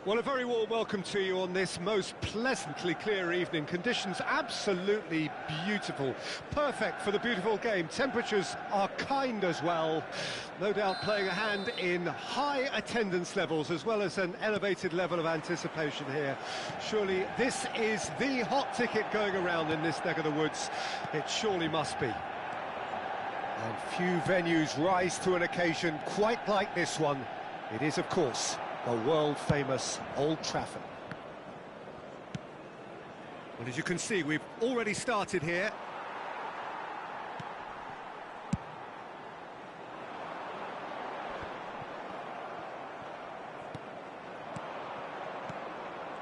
Well, a very warm welcome to you on this most pleasantly clear evening. Conditions absolutely beautiful. Perfect for the beautiful game. Temperatures are kind as well. No doubt playing a hand in high attendance levels as well as an elevated level of anticipation here. Surely this is the hot ticket going around in this neck of the woods. It surely must be. And few venues rise to an occasion quite like this one. It is, of course, the world-famous Old Trafford. Well, as you can see, we've already started here.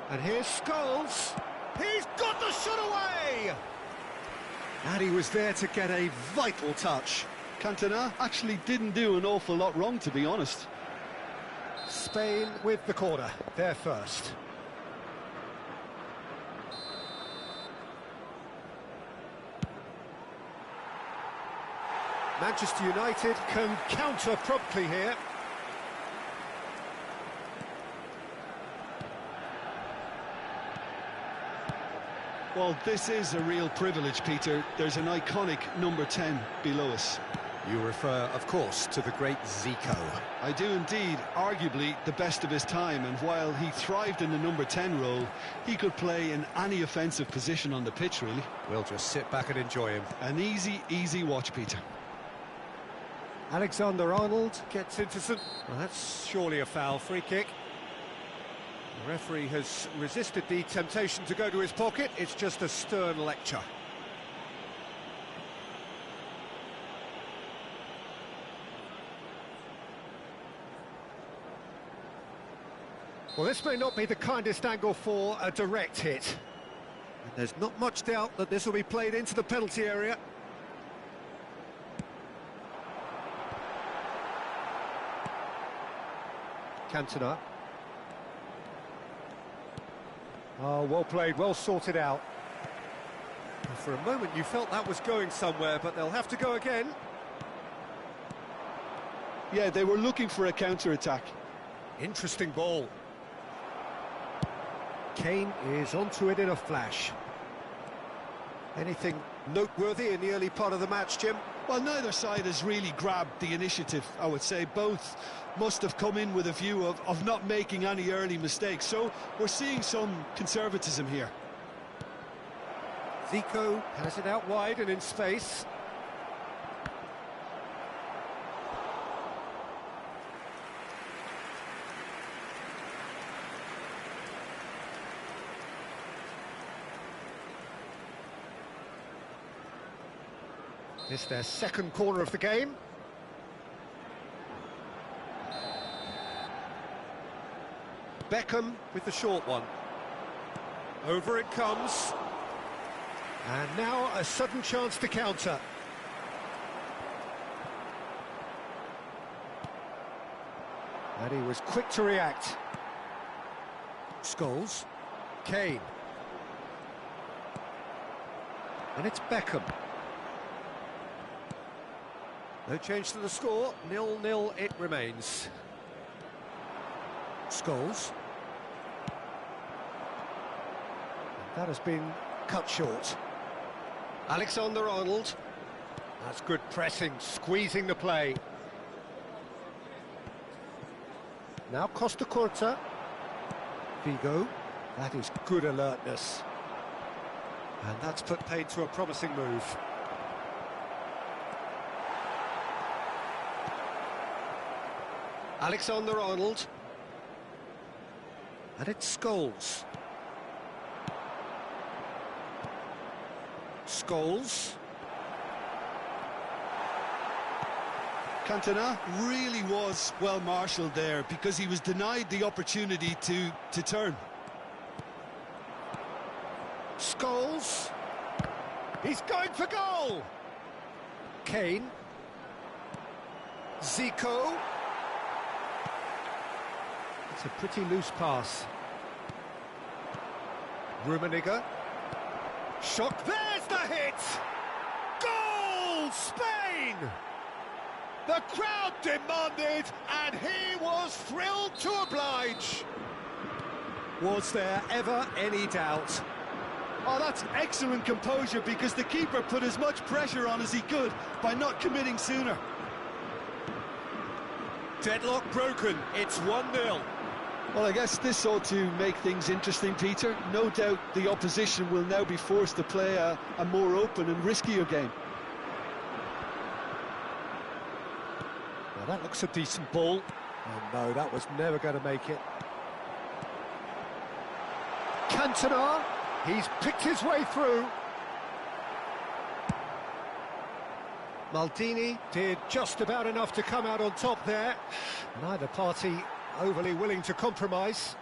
And here's Scholes. He's got the shot away! And he was there to get a vital touch. Cantona actually didn't do an awful lot wrong, to be honest. Spain with the corner, there first. Manchester United can counter promptly here. Well, this is a real privilege, Peter. There's an iconic number 10 below us. You refer, of course, to the great Zico. I do indeed, arguably the best of his time, and while he thrived in the number 10 role, he could play in any offensive position on the pitch, really. We'll just sit back and enjoy him. An easy watch, Peter. Alexander-Arnold gets into some... Well, that's surely a foul. Free kick. The referee has resisted the temptation to go to his pocket. It's just a stern lecture. Well, this may not be the kindest angle for a direct hit. And there's not much doubt that this will be played into the penalty area. Cantona. Oh, well played, well sorted out. For a moment you felt that was going somewhere, but they'll have to go again. Yeah, they were looking for a counter-attack. Interesting ball. Kane is onto it in a flash. Anything noteworthy in the early part of the match, Jim? Well, neither side has really grabbed the initiative, I would say. Both must have come in with a view of not making any early mistakes. So we're seeing some conservatism here. Zico has it out wide and in space. This is their second corner of the game. Beckham with the short one. Over it comes. And now a sudden chance to counter. And he was quick to react. Scholes. Kane. And it's Beckham. No change to the score, 0-0 it remains. Scholes. That has been cut short. Alexander-Arnold. That's good pressing, squeezing the play. Now Costa Curta. Vigo. That is good alertness. And that's put paid to a promising move. Alexander-Arnold. And it's Scholes. Scholes. Cantona really was well marshalled there because he was denied the opportunity to turn. Scholes. He's going for goal. Kane. Zico. It's a pretty loose pass. Rummenigge. Shot. There's the hit! Goal! Spain! The crowd demanded, and he was thrilled to oblige. Was there ever any doubt? Oh, that's excellent composure, because the keeper put as much pressure on as he could by not committing sooner. Deadlock broken, it's 1-0. Well, I guess this ought to make things interesting, Peter. No doubt the opposition will now be forced to play a more open and riskier game. Now that looks a decent ball. Oh no, that was never going to make it. Cantona, he's picked his way through. Maldini did just about enough to come out on top there. Neither party overly willing to compromise.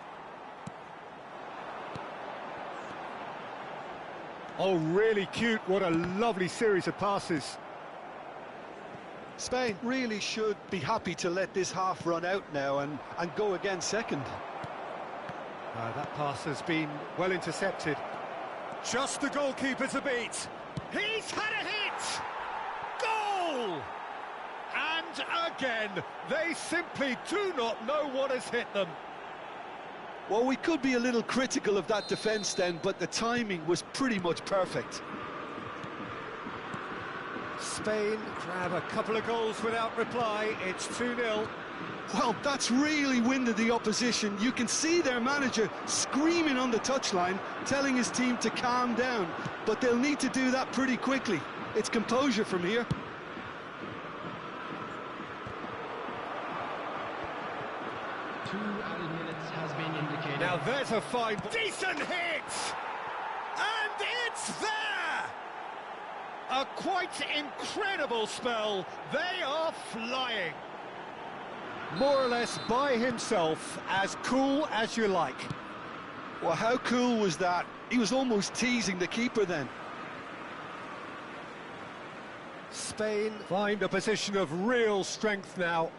Oh, really cute. What a lovely series of passes. Spain really should be happy to let this half run out now and go again second. That pass has been well intercepted. Just the goalkeeper to beat. He's had a hit! Goal! And again, they simply do not know what has hit them. Well, we could be a little critical of that defence then, but the timing was pretty much perfect. Spain grab a couple of goals without reply. It's 2-0. Well, that's really winded the opposition. You can see their manager screaming on the touchline, telling his team to calm down, but they'll need to do that pretty quickly. It's composure from here. Now there's a fine... Decent hit! And it's there! A quite incredible spell. They are flying. More or less by himself, as cool as you like. Well, how cool was that? He was almost teasing the keeper then. Spain find a position of real strength now.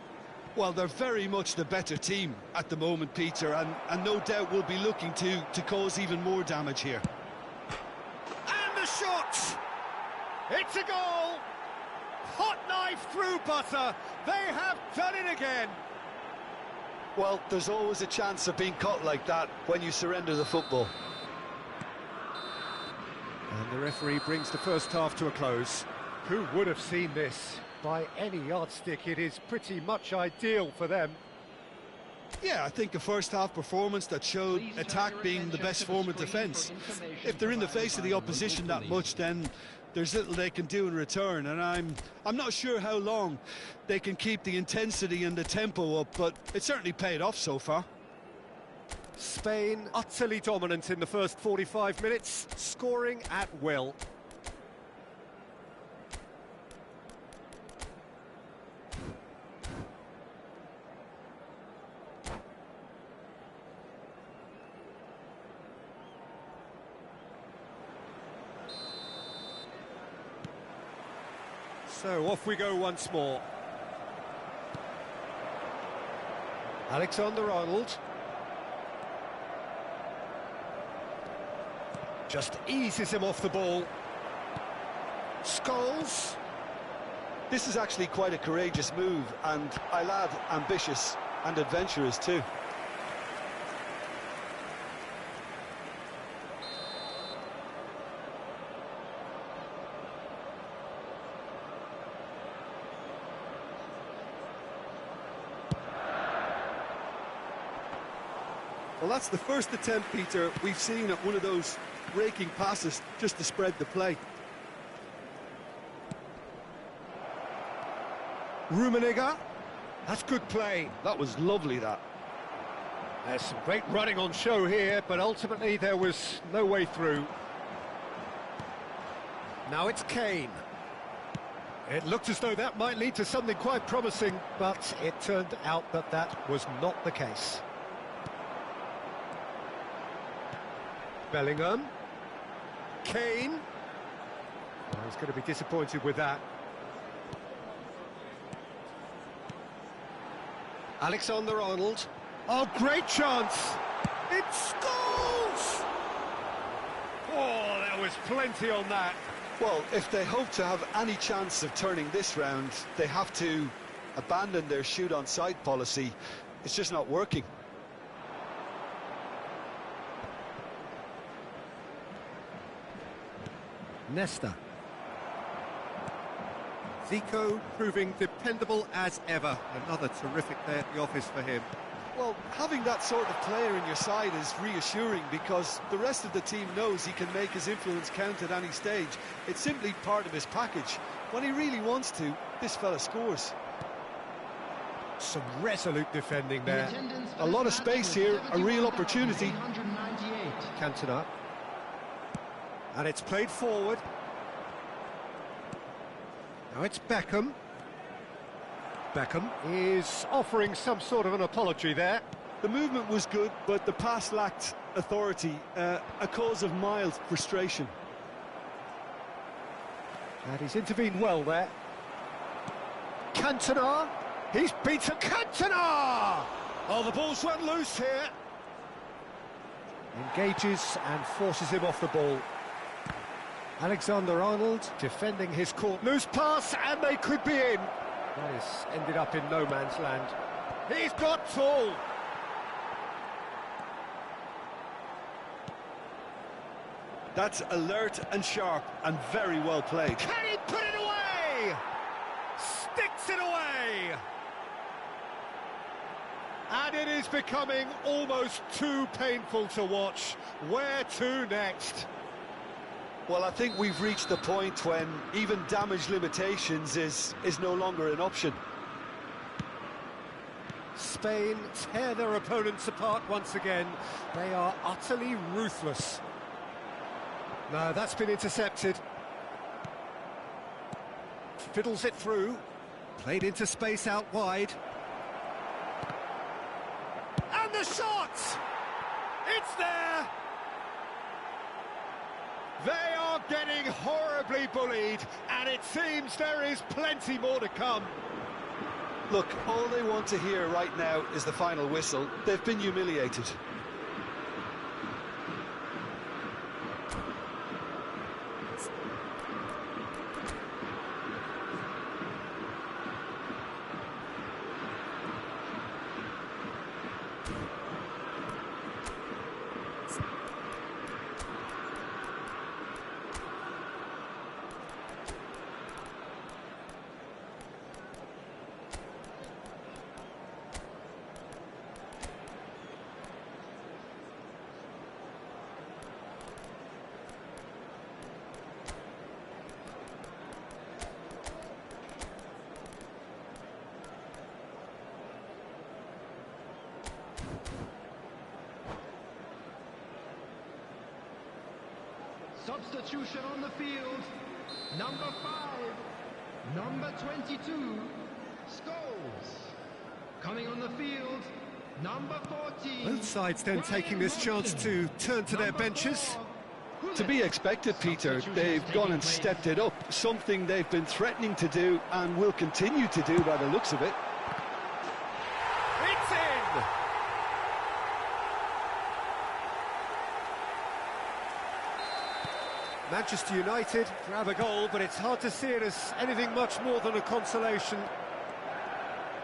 Well, they're very much the better team at the moment, Peter, and no doubt will be looking to cause even more damage here. And the shot! It's a goal! Hot knife through butter. They have done it again. Well, there's always a chance of being caught like that when you surrender the football. And the referee brings the first half to a close. Who would have seen this? By any yardstick, it is pretty much ideal for them. Yeah, I think a first-half performance that showed attack being the best form of defence. If they're in the face of the opposition that much, then there's little they can do in return, and I'm not sure how long they can keep the intensity and the tempo up, but it certainly paid off so far. Spain utterly dominant in the first 45 minutes, scoring at will. So off we go once more. Alexander-Arnold. Just eases him off the ball. Scholes. This is actually quite a courageous move, and I'll add ambitious and adventurous too. Well, that's the first attempt, Peter, we've seen at one of those raking passes just to spread the play. Rummenigge. That's good play. That was lovely, that. There's some great running on show here, but ultimately there was no way through. Now it's Kane. It looked as though that might lead to something quite promising, but it turned out that that was not the case. Bellingham. Kane. Oh, he's going to be disappointed with that. Alexander-Arnold. Oh, great chance! It scores! Oh, there was plenty on that. Well, if they hope to have any chance of turning this round, they have to abandon their shoot-on-sight policy. It's just not working. Nesta. Zico proving dependable as ever. Another terrific day at the office for him. Well, having that sort of player in your side is reassuring because the rest of the team knows he can make his influence count at any stage. It's simply part of his package. When he really wants to, this fella scores. Some resolute defending there. A lot of space here, a real opportunity. Cantona. And it's played forward. Now it's Beckham. Beckham is offering some sort of an apology there. The movement was good, but the pass lacked authority, a cause of mild frustration. And he's intervened well there. Cantona. He's beaten Cantona! Oh, the ball's run loose here. Engages and forces him off the ball. Alexander-Arnold defending his court. Loose pass, and they could be in. That has ended up in no man's land. He's got tall. That's alert and sharp and very well played. Can he put it away? Sticks it away. And it is becoming almost too painful to watch. Where to next? Well, I think we've reached the point when even damage limitations is no longer an option. Spain tear their opponents apart once again. They are utterly ruthless. No, that's been intercepted. Fiddles it through. Played into space out wide. And the shot! It's there! They are getting horribly bullied, and it seems there is plenty more to come. Look, all they want to hear right now is the final whistle. They've been humiliated. Substitution on the field. Number 5, number 22, Scholes. Coming on the field, number 14. Both sides then taking this chance to turn to their benches. To be expected, Peter. They've gone and stepped it up, something they've been threatening to do and will continue to do by the looks of it. It's in! Manchester United grab a goal, but it's hard to see it as anything much more than a consolation.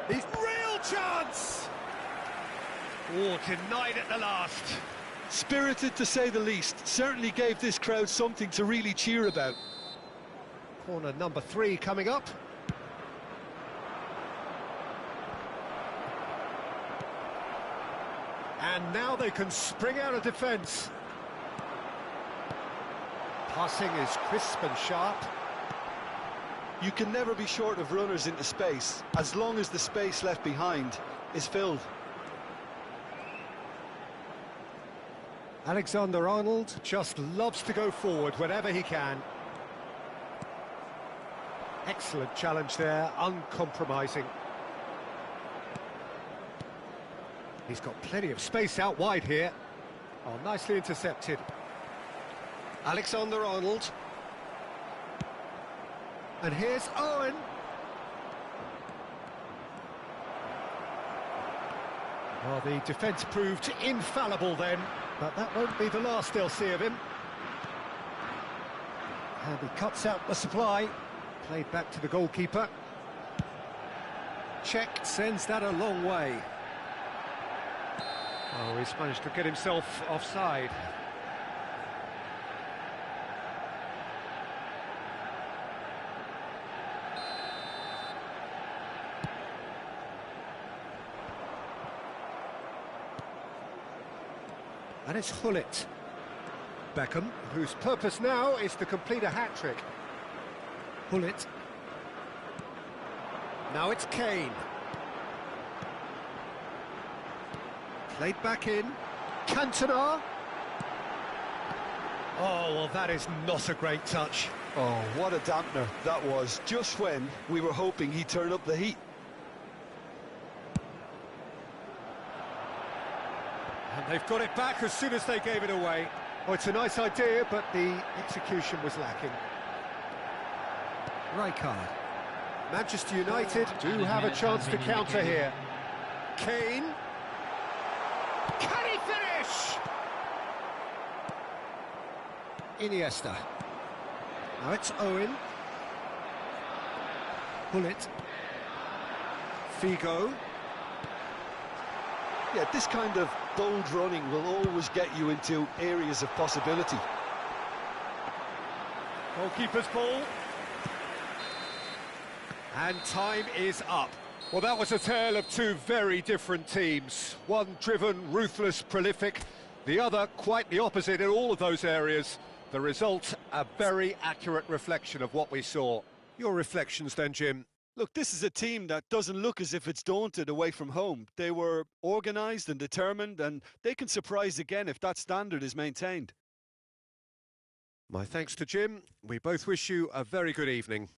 He's real chance! Oh, denied at the last. Spirited to say the least. Certainly gave this crowd something to really cheer about. Corner number 3 coming up. And now they can spring out of defence. Passing is crisp and sharp. You can never be short of runners into space, as long as the space left behind is filled. Alexander-Arnold just loves to go forward whenever he can. Excellent challenge there, uncompromising. He's got plenty of space out wide here. Oh, nicely intercepted. Alexander-Arnold. And here's Owen. Well, the defence proved infallible then, but that won't be the last they'll see of him. And he cuts out the supply. Played back to the goalkeeper. Checked, sends that a long way. Oh, he's managed to get himself offside. And it's Hullet. Beckham, whose purpose now is to complete a hat-trick. Hullet. Now it's Kane. Played back in. Cantona. Oh, well, that is not a great touch. Oh, what a dampener that was, just when we were hoping he'd turn up the heat. And they've got it back as soon as they gave it away. Oh, it's a nice idea, but the execution was lacking. Rijkaard. Manchester United do have a chance to counter here. Kane. Can he finish? Iniesta. Now it's Owen. Hullet. Figo. Yeah, this kind of bold running will always get you into areas of possibility. Goalkeeper's ball. And time is up. Well, that was a tale of two very different teams. One driven, ruthless, prolific. The other quite the opposite in all of those areas. The result, a very accurate reflection of what we saw. Your reflections then, Jim? Look, this is a team that doesn't look as if it's daunted away from home. They were organised and determined, and they can surprise again if that standard is maintained. My thanks to Jim. We both wish you a very good evening.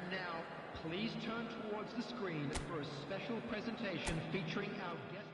And now, please turn towards the screen for a special presentation featuring our guest.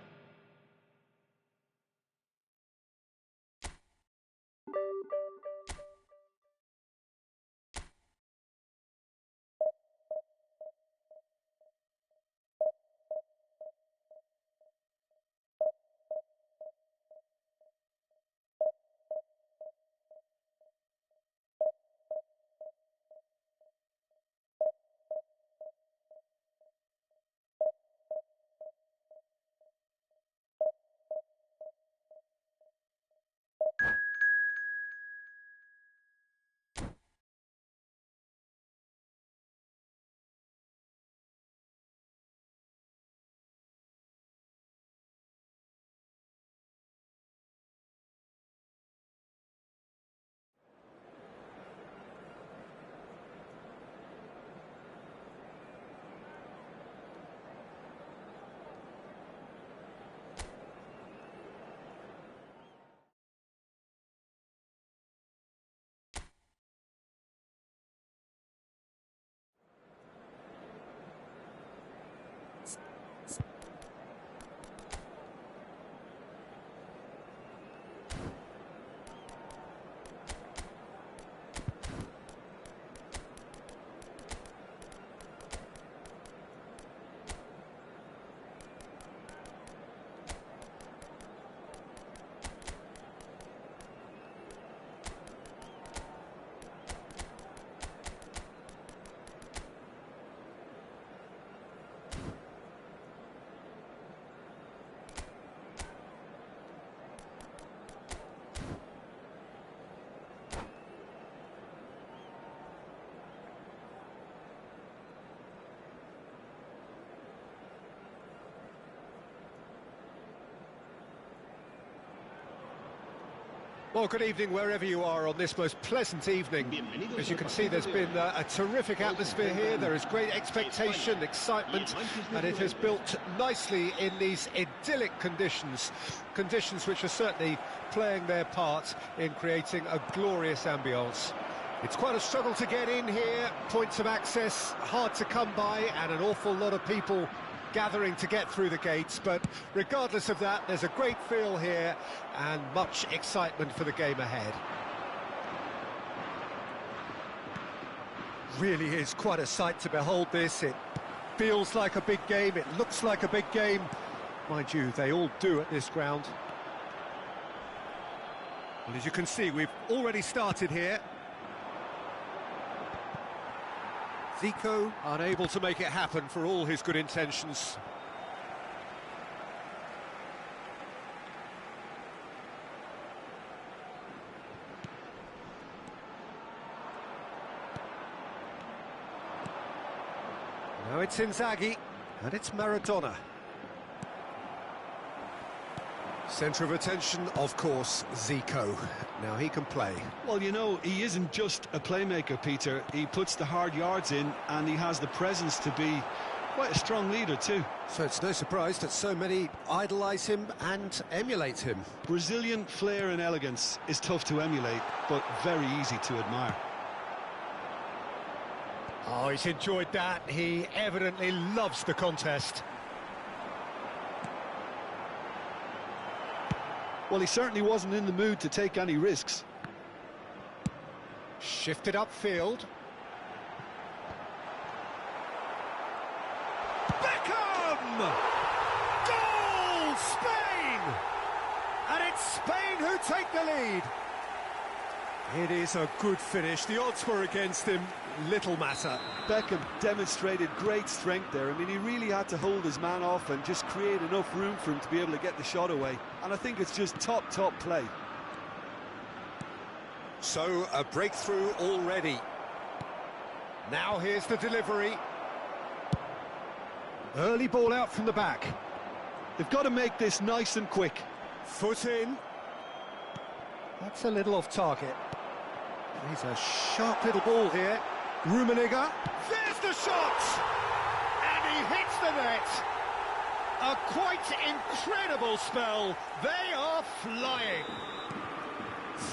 Well, good evening wherever you are on this most pleasant evening. As you can see, there's been a terrific atmosphere here. There is great expectation, excitement, and it has built nicely in these idyllic conditions. Conditions which are certainly playing their part in creating a glorious ambience. It's quite a struggle to get in here, points of access hard to come by, and an awful lot of people gathering to get through the gates, but regardless of that, there's a great feel here and much excitement for the game ahead. Really is quite a sight to behold this. It feels like a big game, it looks like a big game. Mind you, they all do at this ground. Well, as you can see, we've already started here. Zico unable to make it happen for all his good intentions. Now it's Inzaghi, and it's Maradona. Centre of attention, of course, Zico. Now he can play. Well, you know, he isn't just a playmaker, Peter. He puts the hard yards in, and he has the presence to be quite a strong leader too. So it's no surprise that so many idolise him and emulate him. Brazilian flair and elegance is tough to emulate, but very easy to admire. Oh, he's enjoyed that. He evidently loves the contest. Well, he certainly wasn't in the mood to take any risks. Shifted upfield. Beckham! Goal! Spain! And it's Spain who take the lead. It is a good finish. The odds were against him. Little matter. Beckham demonstrated great strength there. I mean, he really had to hold his man off and just create enough room for him to be able to get the shot away. And I think it's just top play. So, a breakthrough already. Now here's the delivery. Early ball out from the back. They've got to make this nice and quick. Foot in. That's a little off target. He's a sharp little ball here. Rummenigge. There's the shot! And he hits the net. A quite incredible spell. They are flying.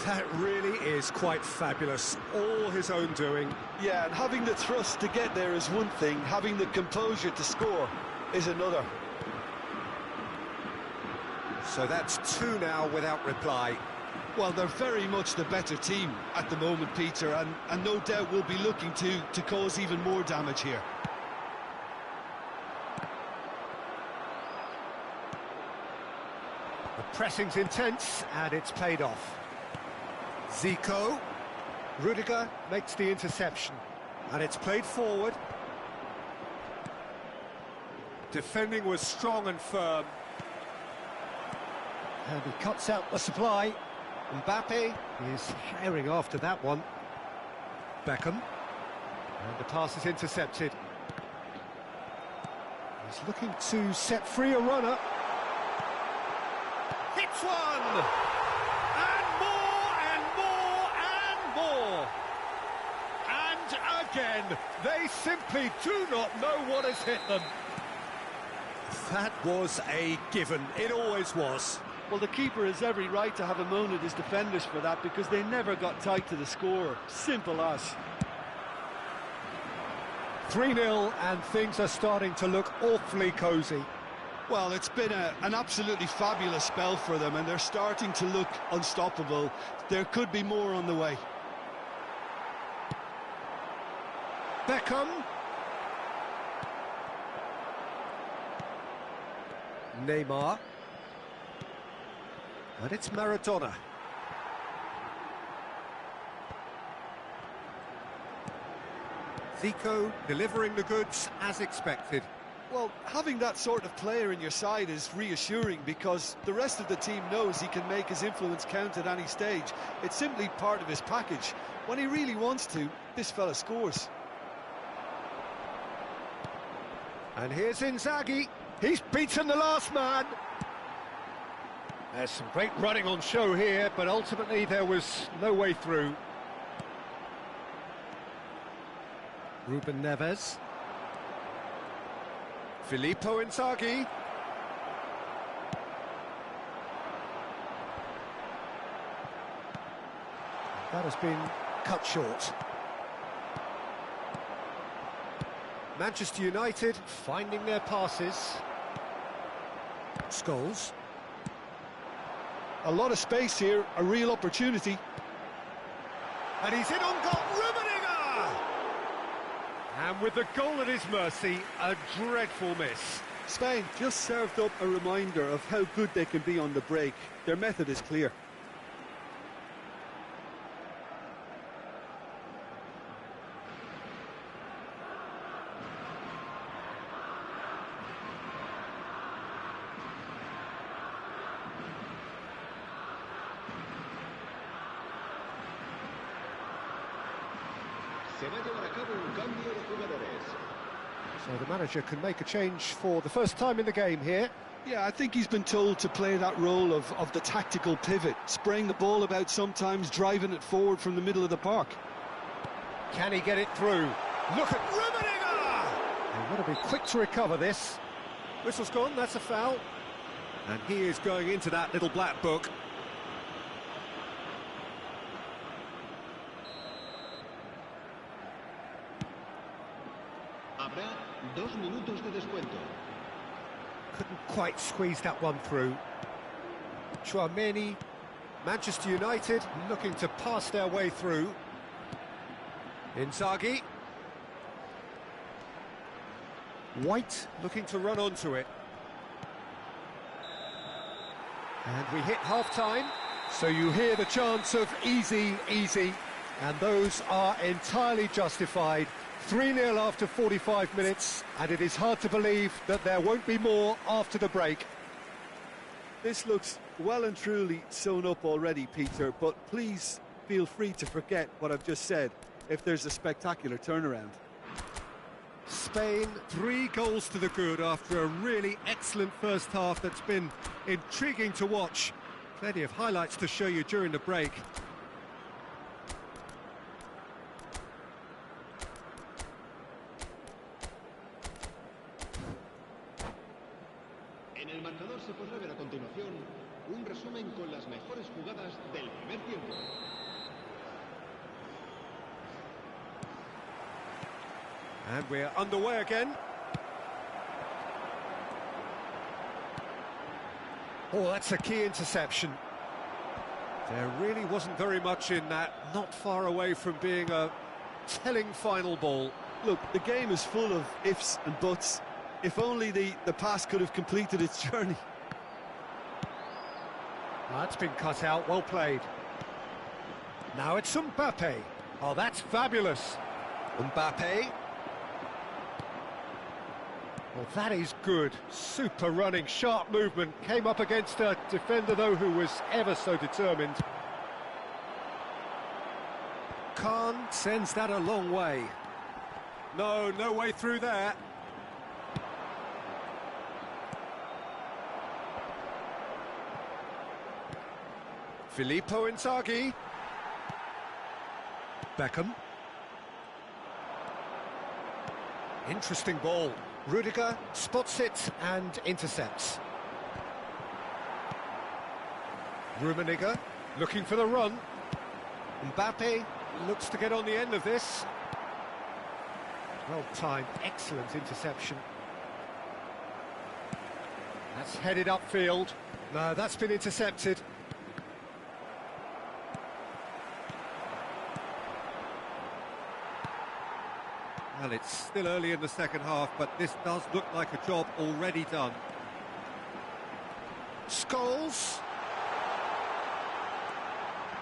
That really is quite fabulous. All his own doing. Yeah, and having the thrust to get there is one thing, having the composure to score is another. So that's 2 now without reply. Well, they're very much the better team at the moment, Peter, and no doubt will be looking to cause even more damage here. The pressing's intense, and it's paid off. Zico. Rudiger makes the interception, and it's played forward. Defending was strong and firm. And he cuts out the supply. Mbappe is herring after that one. Beckham. And the pass is intercepted. He's looking to set free a runner. Hits one! And more, and more, and more! And again, they simply do not know what has hit them. That was a given. It always was. Well, the keeper has every right to have a moan at his defenders for that, because they never got tight to the score. Simple as. 3-0, and things are starting to look awfully cosy. Well, it's been an absolutely fabulous spell for them, and they're starting to look unstoppable. There could be more on the way. Beckham. Neymar. And it's Maradona. Zico delivering the goods as expected. Well, having that sort of player in your side is reassuring, because the rest of the team knows he can make his influence count at any stage. It's simply part of his package. When he really wants to, this fella scores. And here's Inzaghi. He's beaten the last man. There's some great running on show here, but ultimately there was no way through. Ruben Neves. Filippo Inzaghi. That has been cut short. Manchester United finding their passes. Scholes. A lot of space here, a real opportunity. And he's in on goal, Rummenigge! And with the goal at his mercy, a dreadful miss. Spain just served up a reminder of how good they can be on the break. Their method is clear. So the manager can make a change for the first time in the game here. Yeah, I think he's been told to play that role of the tactical pivot, spraying the ball about sometimes, driving it forward from the middle of the park. Can he get it through? Look at Rummenigge! They want to be quick to recover this. Whistle's gone, that's a foul. And he is going into that little black book. Habrá 2 minutos de descuento. Couldn't quite squeeze that one through. Chouameni, Manchester United looking to pass their way through. Inzaghi. White looking to run onto it. And we hit half-time, so you hear the chants of easy, easy, and those are entirely justified. 3-0 after 45 minutes, and it is hard to believe that there won't be more after the break. This looks well and truly sewn up already, Peter, but please feel free to forget what I've just said if there's a spectacular turnaround. Spain, 3 goals to the good after a really excellent first half that's been intriguing to watch. Plenty of highlights to show you during the break. En el marcador se podrá ver a continuación un resumen. resumen con las mejores jugadas del primer tiempo. And we're underway again. Oh, that's a key interception. There really wasn't very much in that, not far away from being a telling final ball. Look, the game is full of ifs and buts. If only the pass could have completed its journey. That's been cut out, well played. Now it's Mbappe. Oh, that's fabulous. Mbappe. Well, that is good. Super running, sharp movement. Came up against a defender, though, who was ever so determined. Khan sends that a long way. No way through there. Filippo Inzaghi. Beckham. Interesting ball. Rudiger spots it and intercepts. Rummenigge looking for the run. Mbappe looks to get on the end of this. Well timed, excellent interception. That's headed upfield. No, that's been intercepted. Well, it's still early in the second half, but this does look like a job already done. Scholes.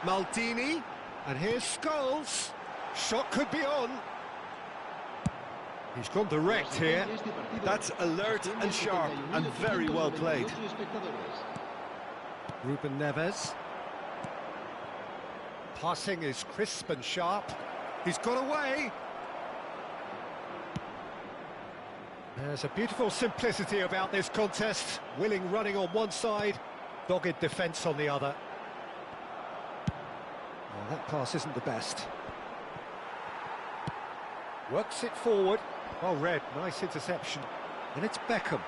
Maldini. And here's Scholes. Shot could be on. He's gone direct here. That's alert and sharp and very well played. Ruben Neves. Passing is crisp and sharp. He's got away. There's a beautiful simplicity about this contest. Willing running on one side, dogged defence on the other. Well, that pass isn't the best. Works it forward. Well read, nice interception. And it's Beckham.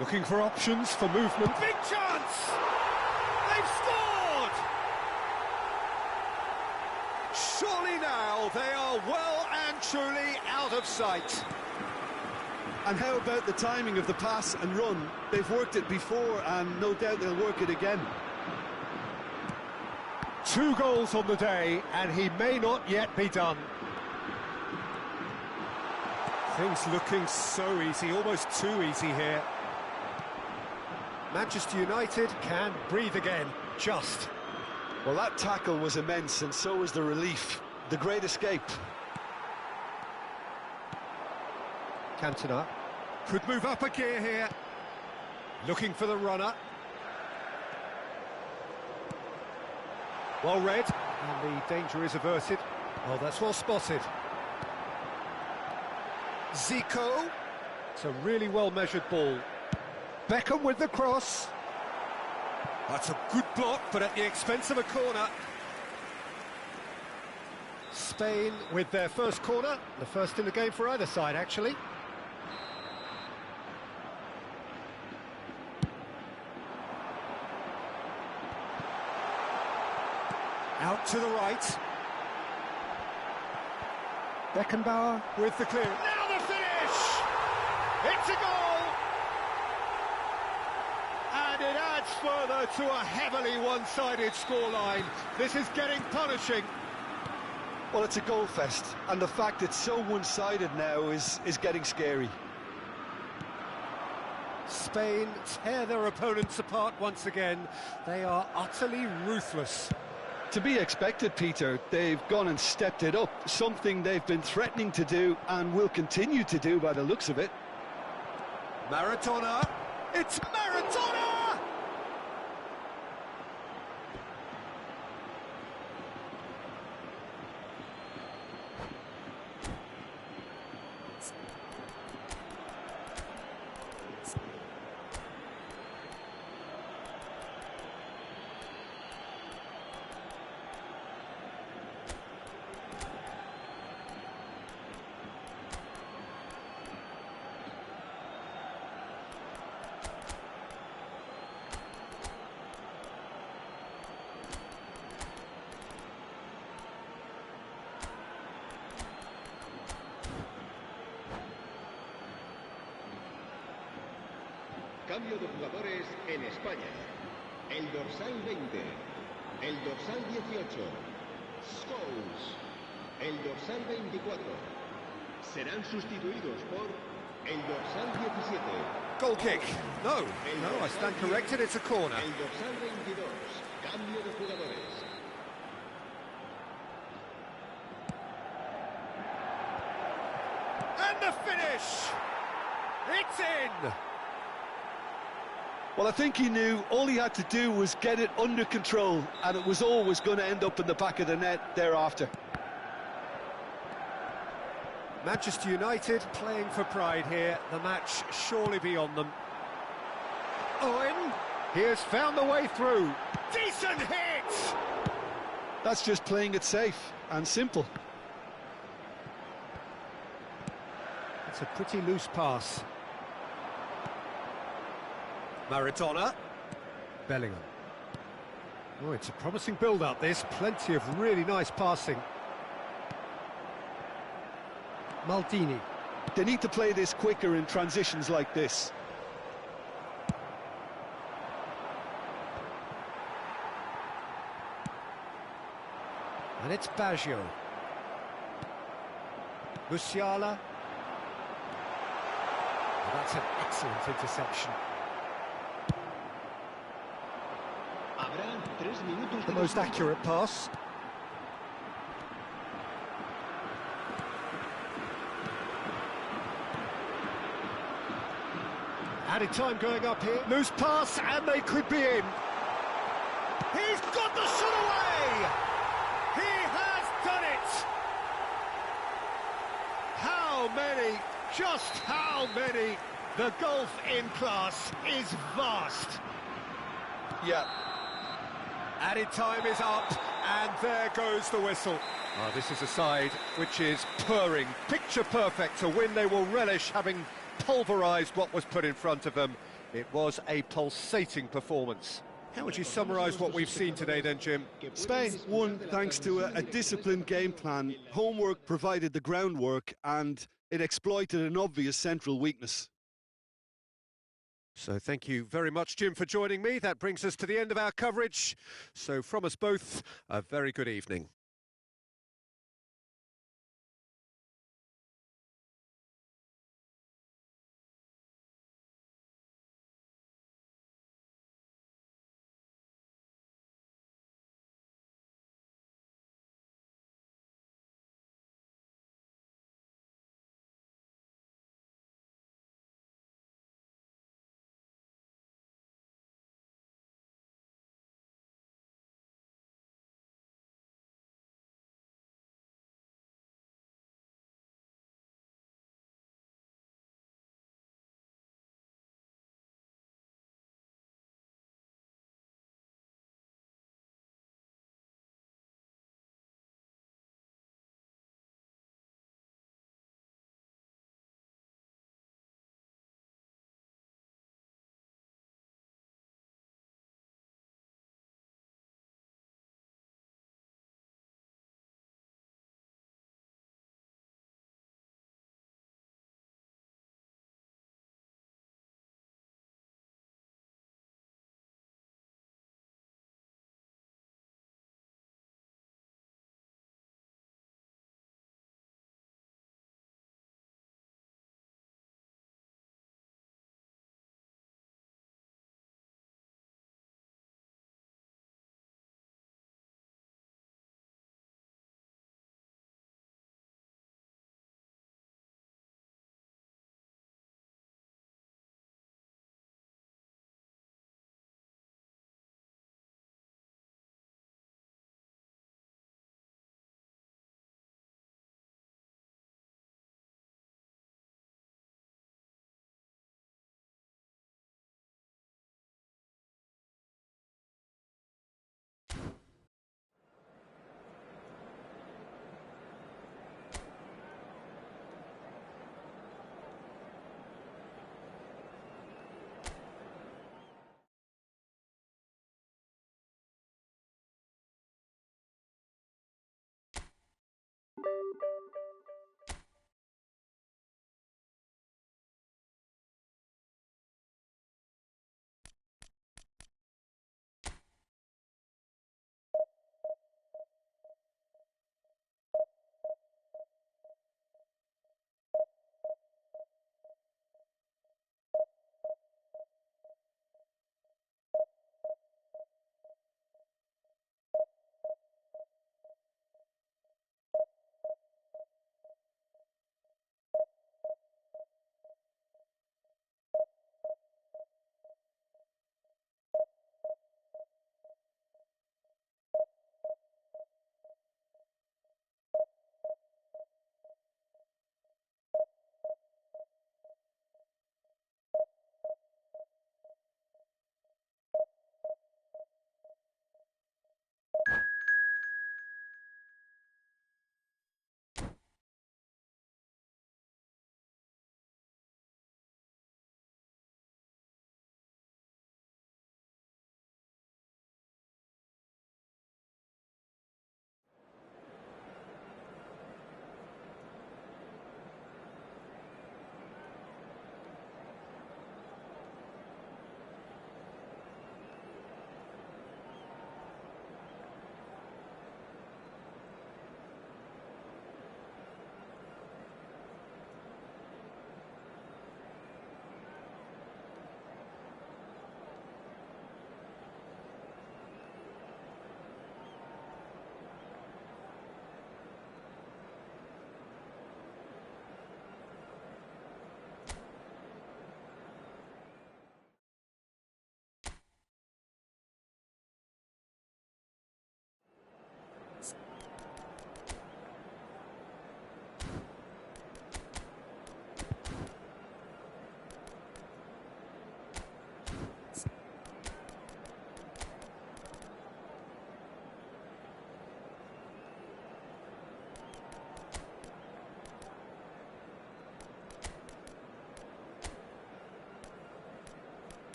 Looking for options for movement. Big chance! They've scored! Surely now they are well and truly out of sight. And how about the timing of the pass and run? They've worked it before and no doubt they'll work it again. 2 goals on the day and he may not yet be done. Things looking so easy, almost too easy here. Manchester United can breathe again, just. Well, that tackle was immense, and so was the relief. The great escape. Cantona could move up a gear here. Looking for the runner. Well read, and the danger is averted. Oh, that's well spotted. Zico. It's a really well-measured ball. Beckham with the cross. That's a good block, but at the expense of a corner. Spain with their first corner, the first in the game for either side, actually. Out to the right. Beckenbauer with the clear. Now the finish! It's a goal! And it adds further to a heavily one-sided scoreline. This is getting punishing. Well, it's a goal fest, and the fact it's so one-sided now is getting scary. Spain tear their opponents apart once again. They are utterly ruthless. To be expected, Peter. They've gone and stepped it up, something they've been threatening to do and will continue to do by the looks of it. Maradona, it's Maradona! Cambio de jugadores en España. El dorsal 20, el dorsal 18, Scholes, el dorsal 24. Serán sustituidos por el dorsal 17. Goal kick. No, I stand corrected, it's a corner. El dorsal 22. Cambio de jugadores. And the finish! It's in! Well, I think he knew all he had to do was get it under control, and it was always going to end up in the back of the net thereafter. Manchester United playing for pride here. The match surely beyond them. Owen, he has found the way through. Decent hit! That's just playing it safe and simple. It's a pretty loose pass. Maradona. Bellingham. Oh, it's a promising build-up, this. Plenty of really nice passing. Maldini. They need to play this quicker in transitions like this. And it's Baggio. Musiala. Oh, that's an excellent interception. Habrá 3 minutos The de most descuento. accurate pass. Added time going up here. Loose pass, and they could be in. He's got the shot away! He has done it! How many? Just how many? The gulf in class is vast. Yeah. Added time is up, and there goes the whistle. This is a side which is purring, picture perfect, a win they will relish, having pulverised what was put in front of them. It was a pulsating performance. How would you summarise what we've seen today then, Jim? Spain won thanks to a disciplined game plan. Homework provided the groundwork, and it exploited an obvious central weakness. So thank you very much, Jim, for joining me. That brings us to the end of our coverage. So from us both, a very good evening.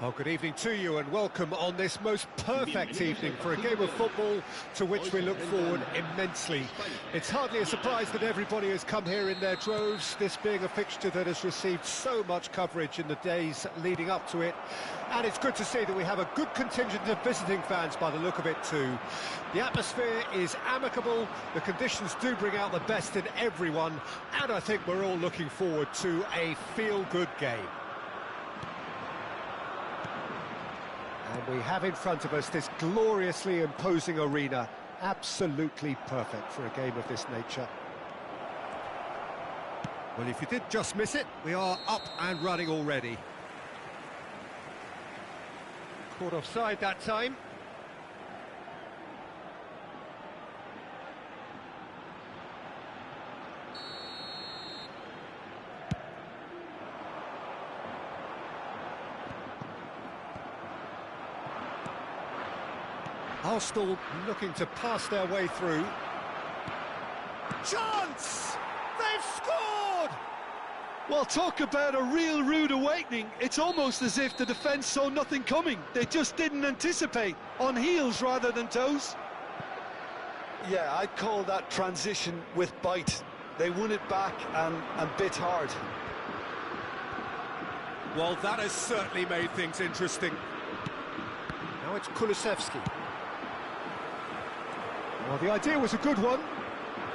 Well, good evening to you and welcome on this most perfect evening for a game of football to which we look forward immensely. It's hardly a surprise that everybody has come here in their droves, this being a fixture that has received so much coverage in the days leading up to it. And it's good to see that we have a good contingent of visiting fans by the look of it too. The atmosphere is amicable, the conditions do bring out the best in everyone, and I think we're all looking forward to a feel-good game. And we have in front of us this gloriously imposing arena, absolutely perfect for a game of this nature. Well, if you did just miss it, we are up and running already. Caught offside that time. Arsenal looking to pass their way through. Chance! They've scored! Well, talk about a real rude awakening. It's almost as if the defence saw nothing coming. They just didn't anticipate. On heels rather than toes. Yeah, I'd call that transition with bite. They won it back and bit hard. Well, that has certainly made things interesting. Now it's Kulusevski. Well, the idea was a good one.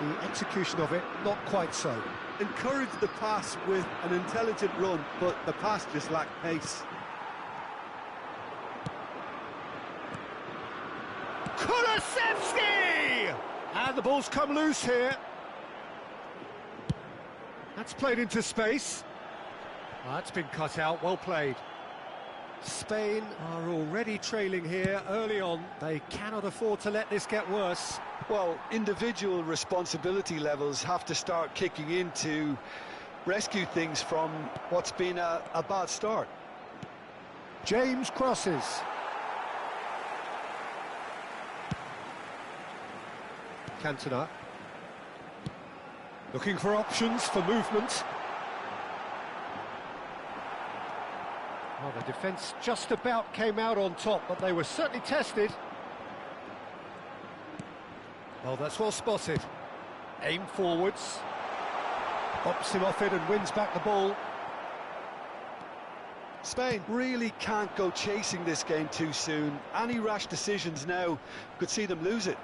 The execution of it, not quite so. Encouraged the pass with an intelligent run, but the pass just lacked pace. Kulusevski! And the ball's come loose here. That's played into space. Oh, that's been cut out, well played. Spain are already trailing here early on. They cannot afford to let this get worse. Well, individual responsibility levels have to start kicking in to rescue things from what's been a bad start. James crosses. Cantona. Looking for options for movement. Well, the defence just about came out on top, but they were certainly tested. Well, that's well spotted. Aim forwards. Bops him off it and wins back the ball. Spain really can't go chasing this game too soon. Any rash decisions now could see them lose it.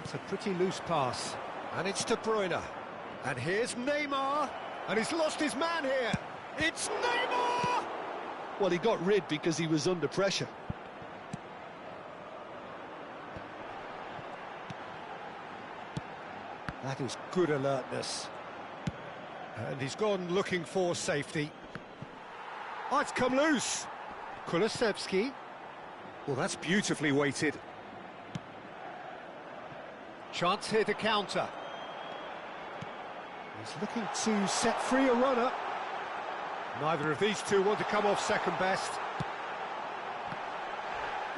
It's a pretty loose pass. And it's De Bruyne. And here's Neymar. And he's lost his man here. It's Neymar! Well, he got rid because he was under pressure. That is good alertness. And he's gone looking for safety. Oh, it's come loose. Kulusevski. Well, that's beautifully weighted. Chance here to counter. He's looking to set free a runner. Neither of these two want to come off second best.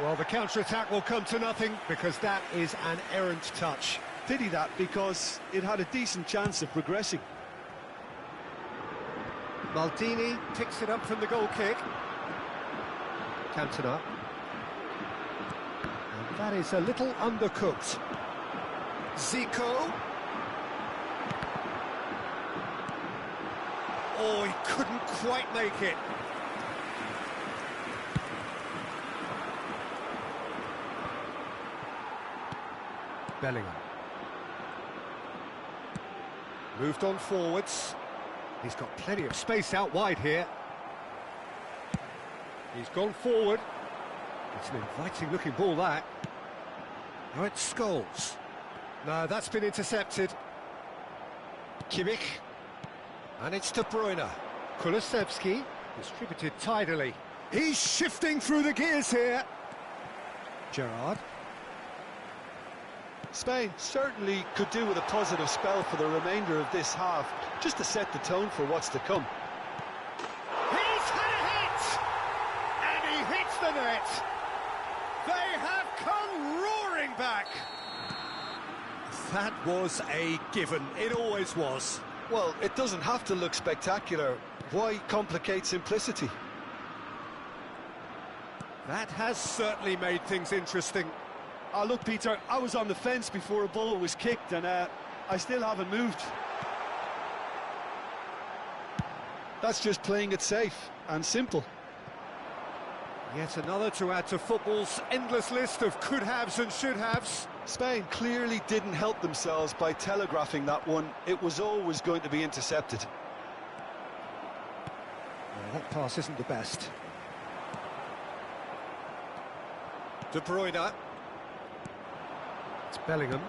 Well, the counter-attack will come to nothing because that is an errant touch. Pity that, because it had a decent chance of progressing. Maldini picks it up from the goal kick. Cantona. And that is a little undercooked. Zico. Oh, he couldn't quite make it. Bellingham. Moved on forwards. He's got plenty of space out wide here. He's gone forward. It's an inviting looking ball, that. Now it's Scholes. No, that's been intercepted. Kimmich. And it's De Bruyne. Kulusevski, distributed tidily. He's shifting through the gears here. Gerrard. Spain certainly could do with a positive spell for the remainder of this half, just to set the tone for what's to come. He's had a hit! And he hits the net! They have come roaring back! That was a given. It always was. Well, it doesn't have to look spectacular. Why complicate simplicity? That has certainly made things interesting. Look, Peter, I was on the fence before a ball was kicked, and I still haven't moved. That's just playing it safe and simple. Yet another to add to football's endless list of could-haves and should-haves. Spain clearly didn't help themselves by telegraphing that one. It was always going to be intercepted. Well, that pass isn't the best. De Bruyne. It's Bellingham.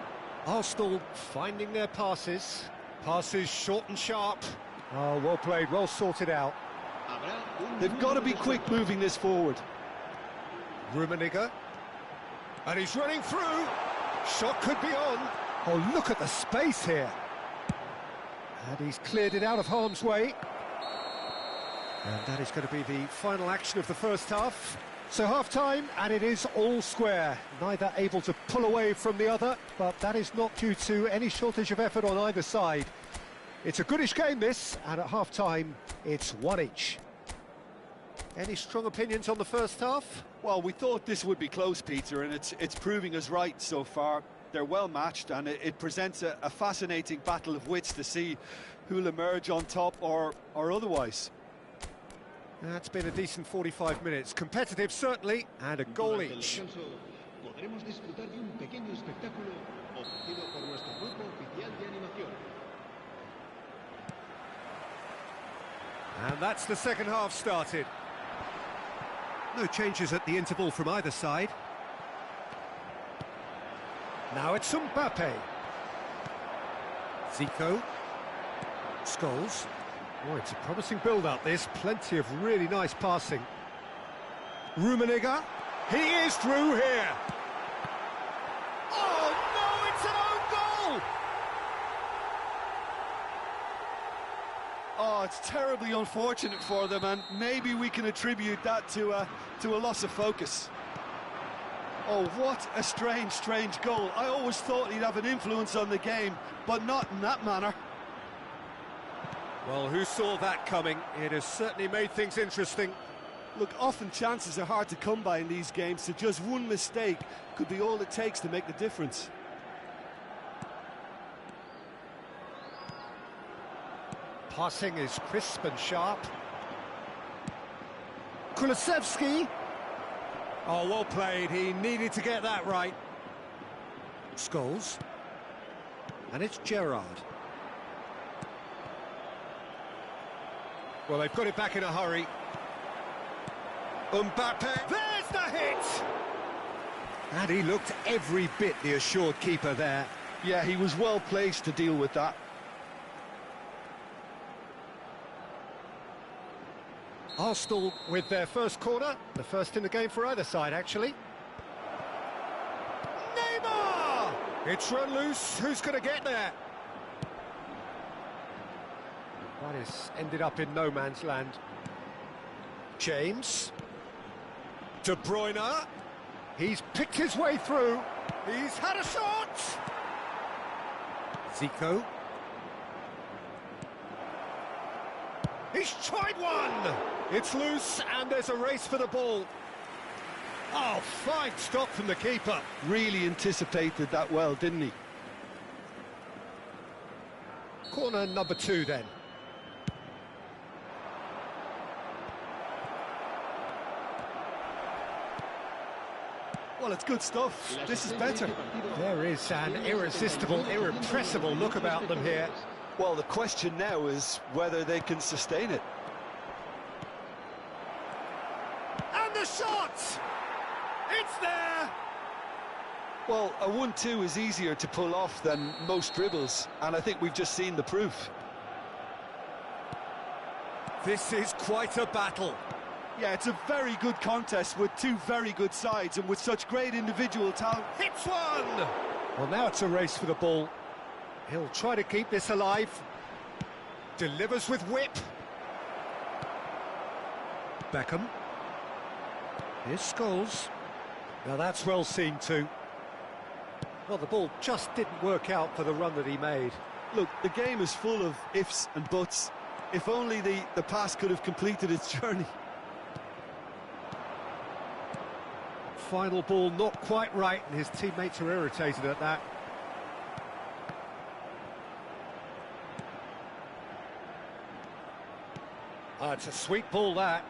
Arsenal finding their passes. Passes short and sharp. Oh, well played, well sorted out. They've got to be quick moving this forward. Rummenigge. And he's running through. Shot could be on. Oh, look at the space here. And he's cleared it out of harm's way. And that is going to be the final action of the first half. So half-time, and it is all square. Neither able to pull away from the other, but that is not due to any shortage of effort on either side. It's a goodish game, this, and at half-time, it's one each. Any strong opinions on the first half? Well, we thought this would be close, Peter, and it's proving us right so far. They're well matched, and it presents a fascinating battle of wits to see who'll emerge on top or otherwise. That's been a decent 45 minutes. Competitive, certainly, and a goal each. Podremos disfrutar de un pequeño espectáculo ofrecido por nuestro grupo oficial de animación. And that's the second half started. No changes at the interval from either side. Now it's Mbappe. Zico. Scholes. Oh, it's a promising build-up, this. Plenty of really nice passing. Rummenigge. He is through here. Oh, no, it's an own goal! Oh, it's terribly unfortunate for them, and maybe we can attribute that to a loss of focus. Oh, what a strange goal. I always thought he'd have an influence on the game, but not in that manner. Well, who saw that coming? It has certainly made things interesting. Look, often chances are hard to come by in these games, so just one mistake could be all it takes to make the difference. Passing is crisp and sharp. Kulusevski. Oh, well played. He needed to get that right. Scholes. And it's Gerrard. Well, they've got it back in a hurry. Mbappe. There's the hit! And he looked every bit the assured keeper there. Yeah, he was well placed to deal with that. Arsenal with their first corner, the first in the game for either side, actually. Neymar! It's run loose, who's going to get there? That has ended up in no man's land. James. De Bruyne. He's picked his way through. He's had a shot! Zico. He's tried one! It's loose, and there's a race for the ball. Oh, fine stop from the keeper. Really anticipated that well, didn't he? Corner number 2, then. Well, it's good stuff. This is better. There is an irresistible, irrepressible look about them here. Well, the question now is whether they can sustain it. And the shot! It's there! Well, a 1-2 is easier to pull off than most dribbles, and I think we've just seen the proof. This is quite a battle. Yeah, it's a very good contest with two very good sides and with such great individual talent. Hits one! Well, now it's a race for the ball. He'll try to keep this alive. Delivers with whip. Beckham. Here's Scholes. Now that's well seen too. Well, the ball just didn't work out for the run that he made. Look, the game is full of ifs and buts. If only the pass could have completed its journey. final ball not quite right, and his teammates are irritated at that. It's a sweet ball, that.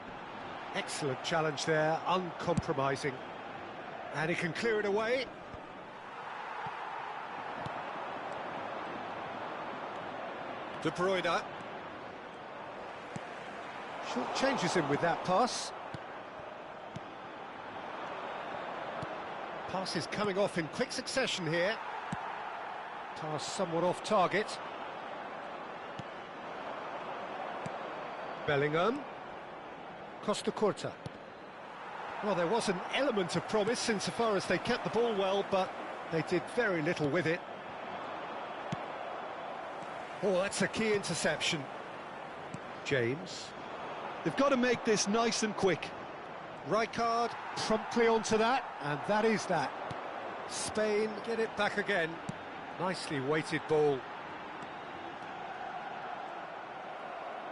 Excellent challenge there, uncompromising. And he can clear it away. De Bruyne. Short changes him with that pass. Passes coming off in quick succession here. Pass somewhat off target. Bellingham. Costa Curta. Well, there was an element of promise insofar as they kept the ball well, but they did very little with it. Oh, that's a key interception. James. They've got to make this nice and quick. Rijkaard promptly onto that, and that is that. Spain get it back again. Nicely weighted ball.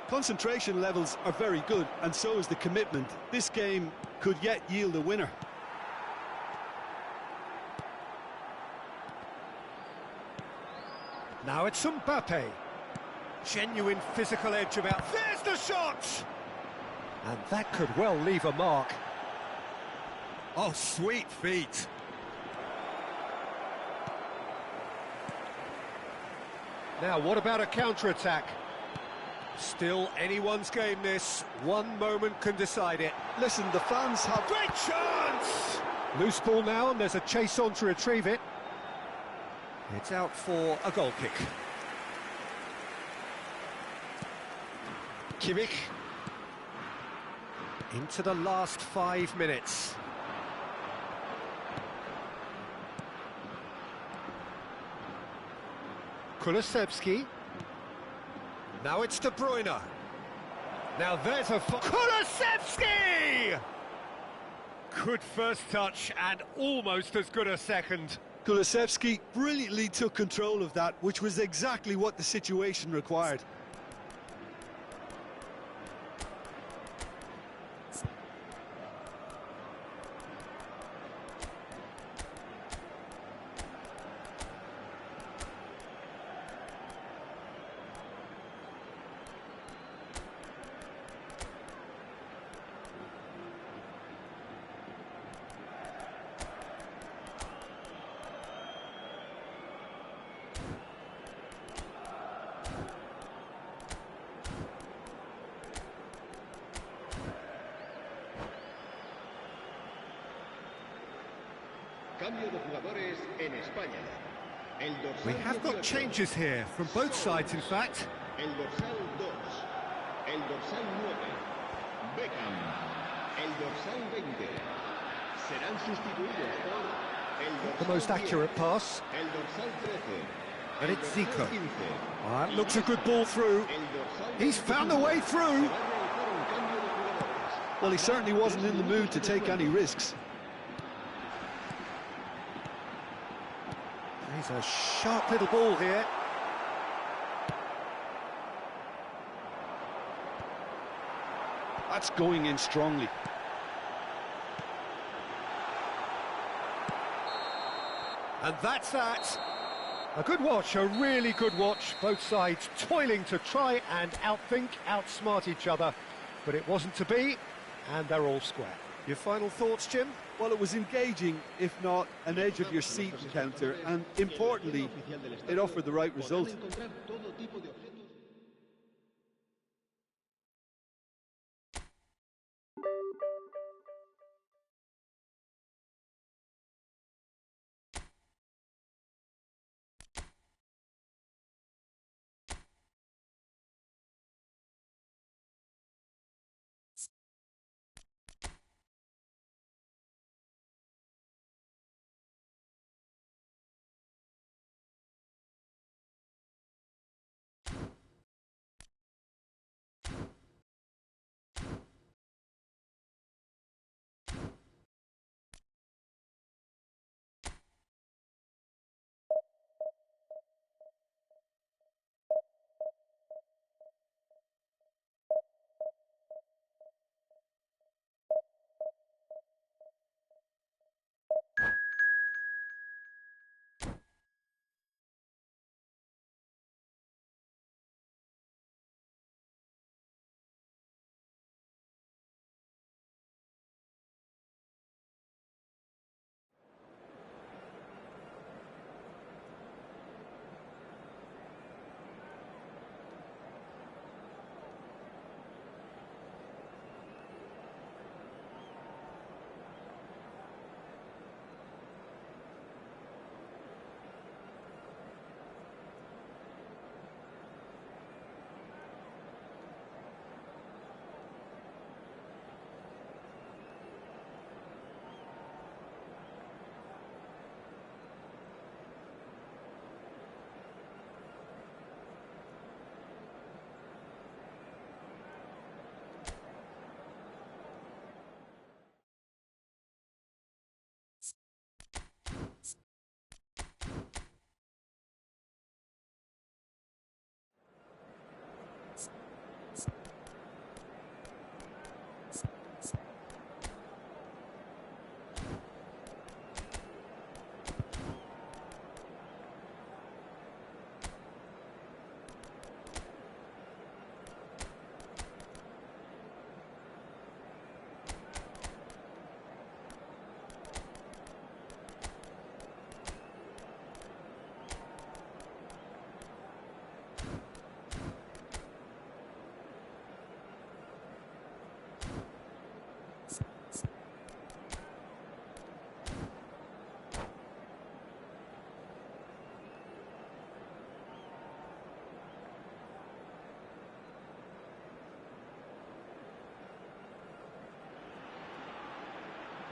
Concentration levels are very good, and so is the commitment. This game could yet yield a winner. Now it's Mbappe. Genuine physical edge about. There's the shot! And that could well leave a mark. Oh, sweet feet. Now, what about a counter-attack? Still anyone's game, this. One moment can decide it. Listen, the fans have... Great chance! Loose ball now, and there's a chase on to retrieve it. It's out for a goal kick. Kimmich. Into the last 5 minutes. Kulusevski. Now it's De Bruyne. Now there's a... Kulusevski! Good first touch and almost as good a second. Kulusevski brilliantly took control of that, which was exactly what the situation required. Cambio de jugadores en España. We have got changes here, from both sides in fact. El dorsal 2, el dorsal 9, Beckham, el dorsal 20. Serán sustituidos por el dorsal The most 10, accurate pass. el dorsal 13, And el it's dorsal Zico. 15. That looks a good ball through. El dorsal He's found a way through. Se va a realizar un cambio de jugadores. Well, he certainly wasn't in the mood to take any risks. He's a sharp little ball here. That's going in strongly. And that's that. A good watch, a really good watch. Both sides toiling to try and outthink, outsmart each other. But it wasn't to be, and they're all square. Your final thoughts, Jim? Well, it was engaging, if not an edge-of-your-seat encounter, and importantly, it offered the right result.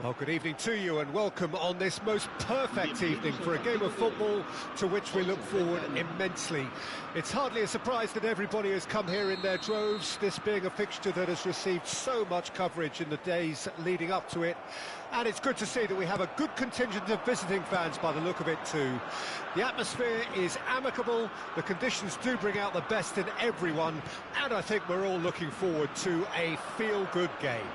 Well, good evening to you and welcome on this most perfect evening for a game of football to which we look forward immensely. It's hardly a surprise that everybody has come here in their droves, this being a fixture that has received so much coverage in the days leading up to it. And it's good to see that we have a good contingent of visiting fans by the look of it too. The atmosphere is amicable, the conditions do bring out the best in everyone, and I think we're all looking forward to a feel-good game.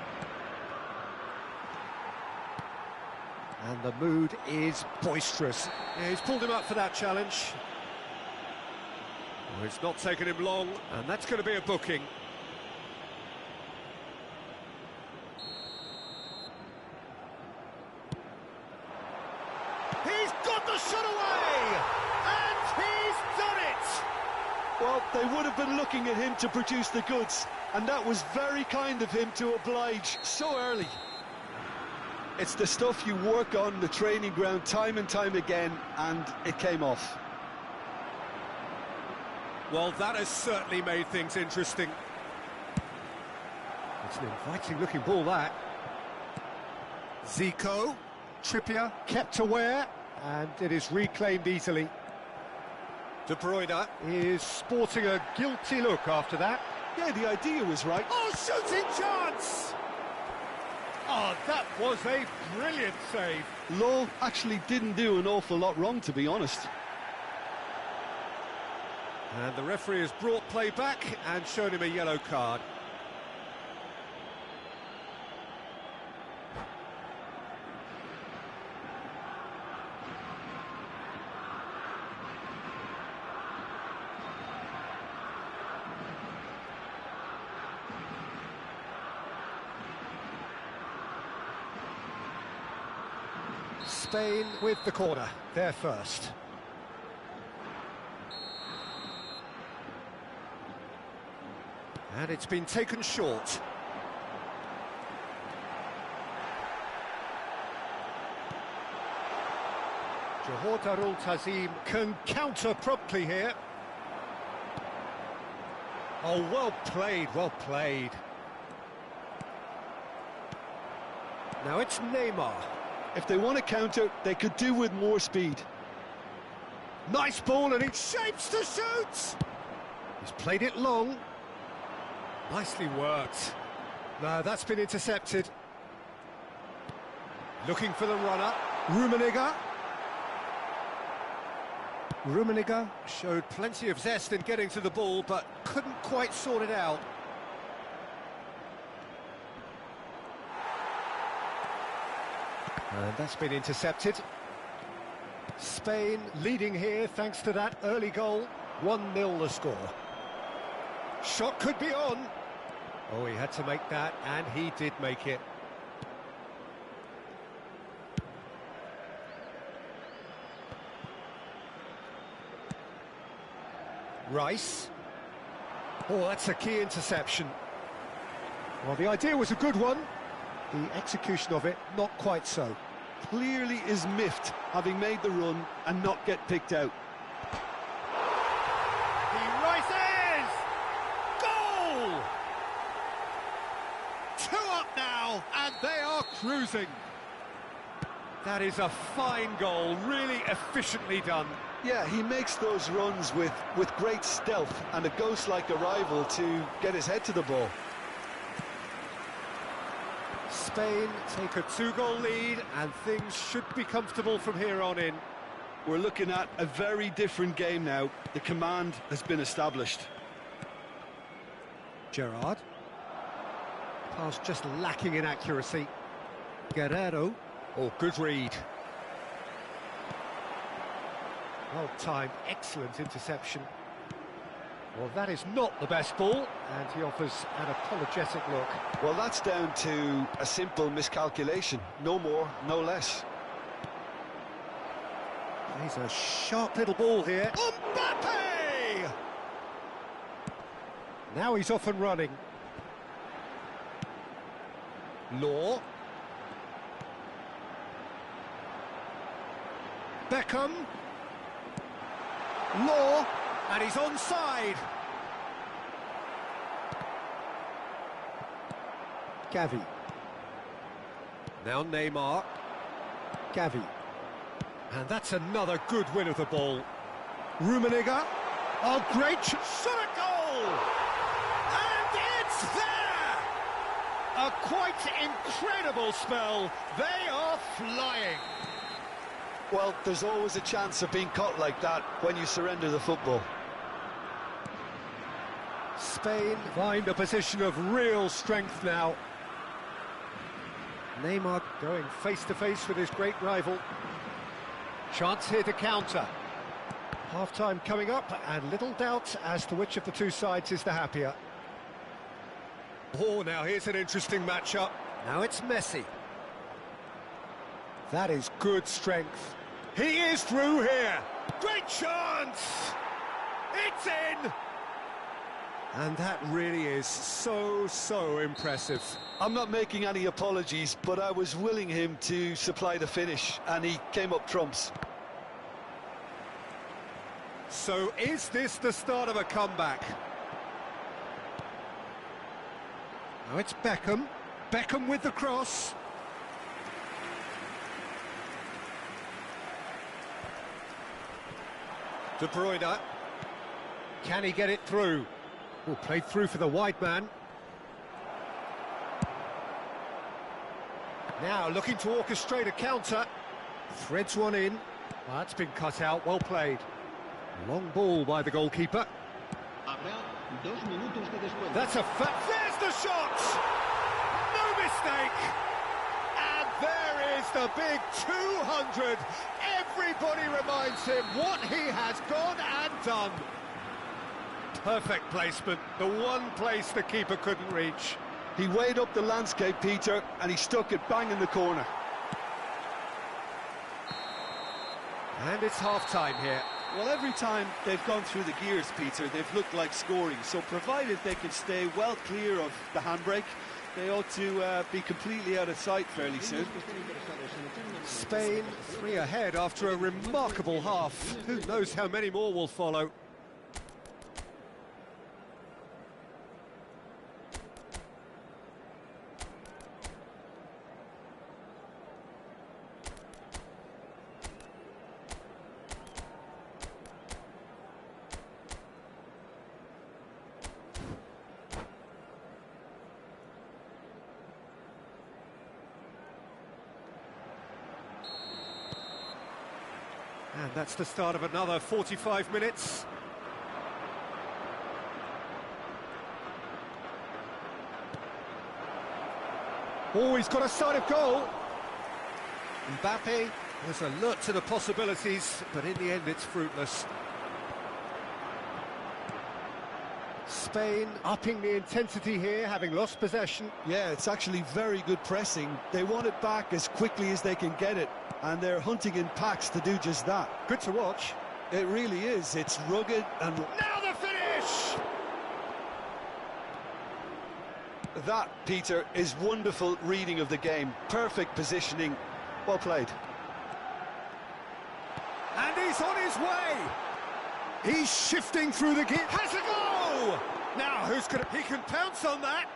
And the mood is boisterous. Yeah, he's pulled him up for that challenge. Well, it's not taken him long, and that's going to be a booking. He's got the shot away! And he's done it! Well, they would have been looking at him to produce the goods, and that was very kind of him to oblige so early. It's the stuff you work on the training ground time and time again, and it came off. Well, that has certainly made things interesting. It's an inviting-looking ball, that. Zico, Trippier, kept aware, and it is reclaimed easily. De Bruyne is sporting a guilty look after that. Yeah, the idea was right. Oh, shooting chance! Oh, that was a brilliant save. Lowe actually didn't do an awful lot wrong, to be honest. And the referee has brought play back and shown him a yellow card. Spain with the corner, they're first. And it's been taken short. Johor Darul Tazim can counter promptly here. Oh, well played, well played. Now it's Neymar. If they want to counter, they could do with more speed. Nice ball, and it shapes to shoot! He's played it long. Nicely worked. No, that's been intercepted. Looking for the runner. Rummenigge showed plenty of zest in getting to the ball, but couldn't quite sort it out. And that's been intercepted. Spain leading here thanks to that early goal. 1-0 the score. Shot could be on. Oh, he had to make that, and he did make it. Rice. Oh, that's a key interception. Well, the idea was a good one. The execution of it, not quite so. Clearly is miffed, having made the run and not get picked out. He rises! Goal! 2 up now, and they are cruising. That is a fine goal, really efficiently done. Yeah, he makes those runs with great stealth and a ghost-like arrival to get his head to the ball. Spain take a 2-goal lead, and things should be comfortable from here on in. We're looking at a very different game now. The command has been established. Gerrard. Pass just lacking in accuracy. Guerrero. Oh, good read. Well timed, excellent interception. Well, that is not the best ball, and he offers an apologetic look. Well, that's down to a simple miscalculation. No more, no less. He's a sharp little ball here. Mbappe! Now he's off and running. Law. Beckham. Law. And he's onside. Gavi. Now Neymar. Gavi. And that's another good win of the ball. Rummenigge. Oh, great shot at goal! And it's there! A quite incredible spell. They are flying. Well, there's always a chance of being caught like that when you surrender the football. Spain find a position of real strength now. Neymar going face-to-face with his great rival. Chance here to counter. Half-time coming up, and little doubt as to which of the two sides is the happier. Oh, now here's an interesting matchup. Now it's Messi. That is good strength. He is through here. Great chance! It's in! And that really is so impressive. I'm not making any apologies, but I was willing him to supply the finish, and he came up trumps. So is this the start of a comeback? Now it's Beckham. Beckham with the cross. De Bruyne. Can he get it through? Oh, played through for the wide man. Now looking to orchestrate a counter. Threads one in. Well, that's been cut out, well played. Long ball by the goalkeeper. That's a fact. There's the shot! No mistake! And there is the big 200. Everybody reminds him what he has gone and done. Perfect placement, the one place the keeper couldn't reach. He weighed up the landscape, Peter, and he stuck it bang in the corner. And it's half-time here. Well, every time they've gone through the gears, Peter, they've looked like scoring. So provided they can stay well clear of the handbrake, they ought to be completely out of sight fairly soon. Spain 3 ahead after a remarkable half. Who knows how many more will follow. And that's the start of another 45 minutes. Oh, he's got a sight of goal. Mbappe was alert to the possibilities, but in the end it's fruitless. Spain upping the intensity here, having lost possession. Yeah, it's actually very good pressing. They want it back as quickly as they can get it, and they're hunting in packs to do just that. Good to watch. It really is. It's rugged and... Now the finish! That, Peter, is wonderful reading of the game. Perfect positioning. Well played. And he's on his way! He's shifting through the gear. Has a go! Now, who's gonna... He can pounce on that.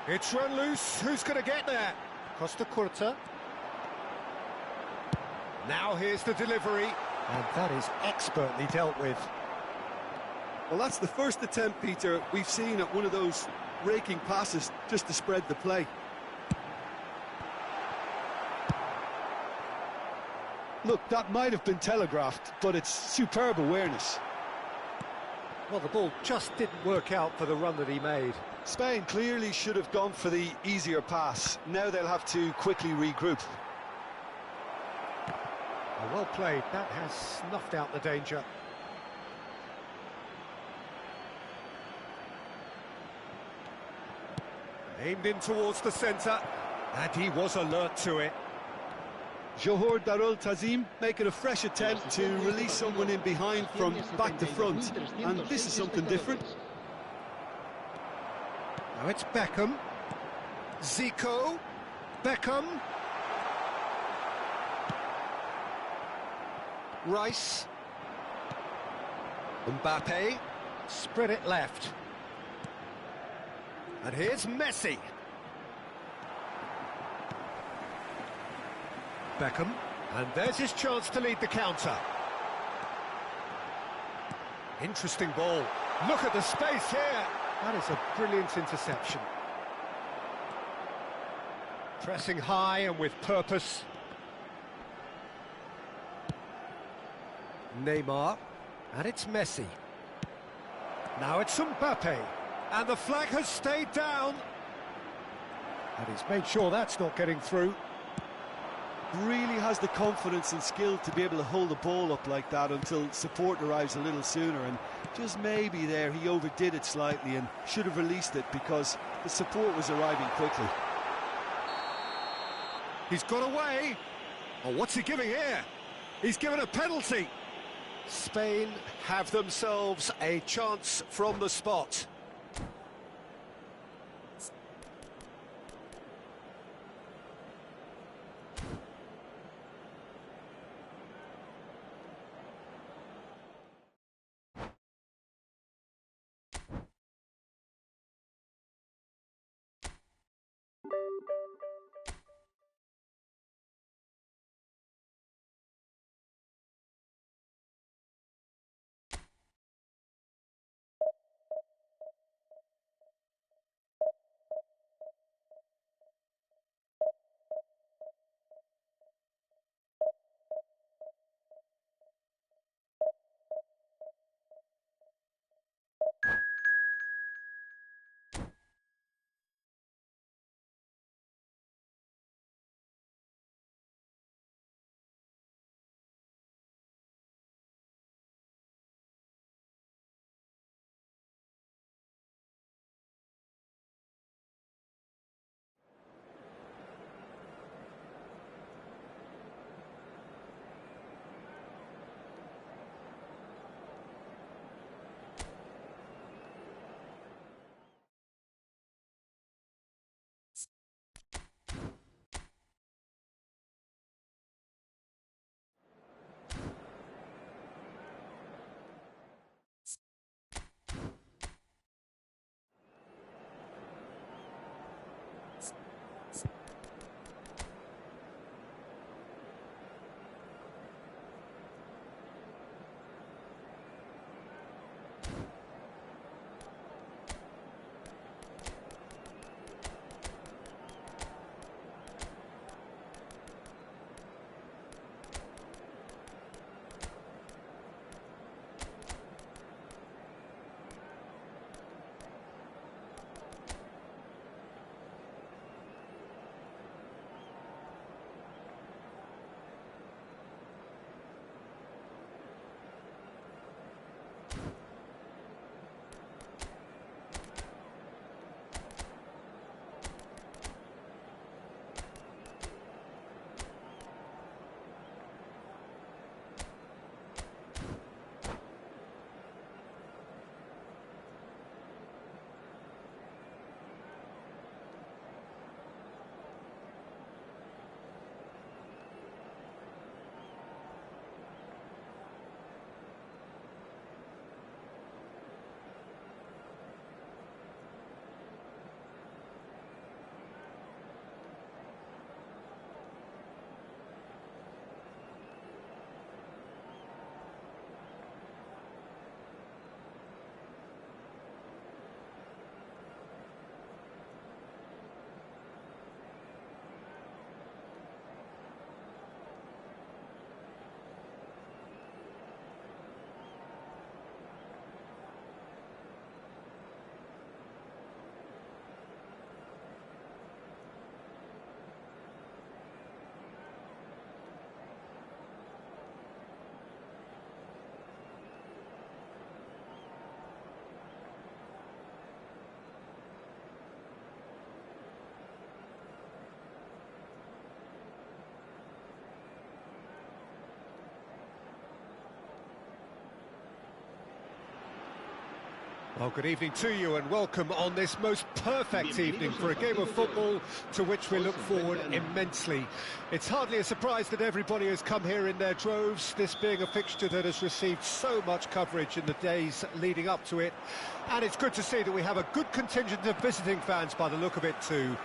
It's run loose. Who's gonna get there? Costa Curta. Now here's the delivery. And that is expertly dealt with. Well, that's the first attempt, Peter, we've seen at one of those raking passes just to spread the play. Look, that might have been telegraphed, but it's superb awareness. Well, the ball just didn't work out for the run that he made. Spain clearly should have gone for the easier pass. Now they'll have to quickly regroup. Well played. That has snuffed out the danger. Aimed in towards the centre, and he was alert to it. Johor Darul Tazim making a fresh attempt to release someone in behind from back to front, and this is something different. Now it's Beckham. Zico. Beckham. Rice. Mbappe. Spread it left. And here's Messi. Beckham, and there's his chance to lead the counter. Interesting ball. Look at the space here. That is a brilliant interception. Pressing high and with purpose. Neymar, and it's Messi. Now it's Mbappe, and the flag has stayed down. And he's made sure that's not getting through. Really has the confidence and skill to be able to hold the ball up like that until support arrives a little sooner, and just maybe there he overdid it slightly and should have released it because the support was arriving quickly. He's got away. Oh, what's he giving here? He's given a penalty. Spain have themselves a chance from the spot. Well, good evening to you and welcome on this most perfect evening for a game of football to which we look forward immensely. It's hardly a surprise that everybody has come here in their droves, this being a fixture that has received so much coverage in the days leading up to it. And it's good to see that we have a good contingent of visiting fans by the look of it too.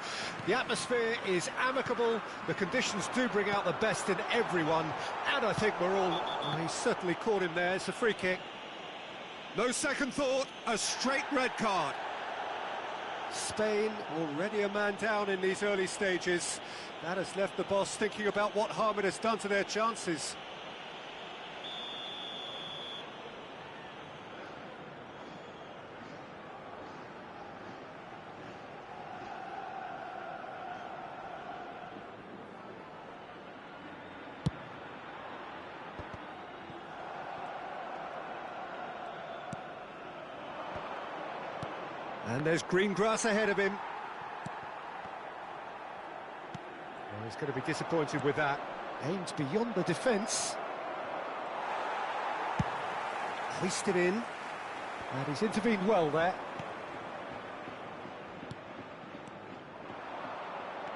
The atmosphere is amicable, the conditions do bring out the best in everyone, and I think we're all... Well, he's certainly caught him there, it's a free kick. No second thought, a straight red card. Spain already a man down in these early stages. That has left the boss thinking about what harm it has done to their chances. And there's green grass ahead of him. Well, he's going to be disappointed with that. Aimed beyond the defence. Hoisted in. And he's intervened well there.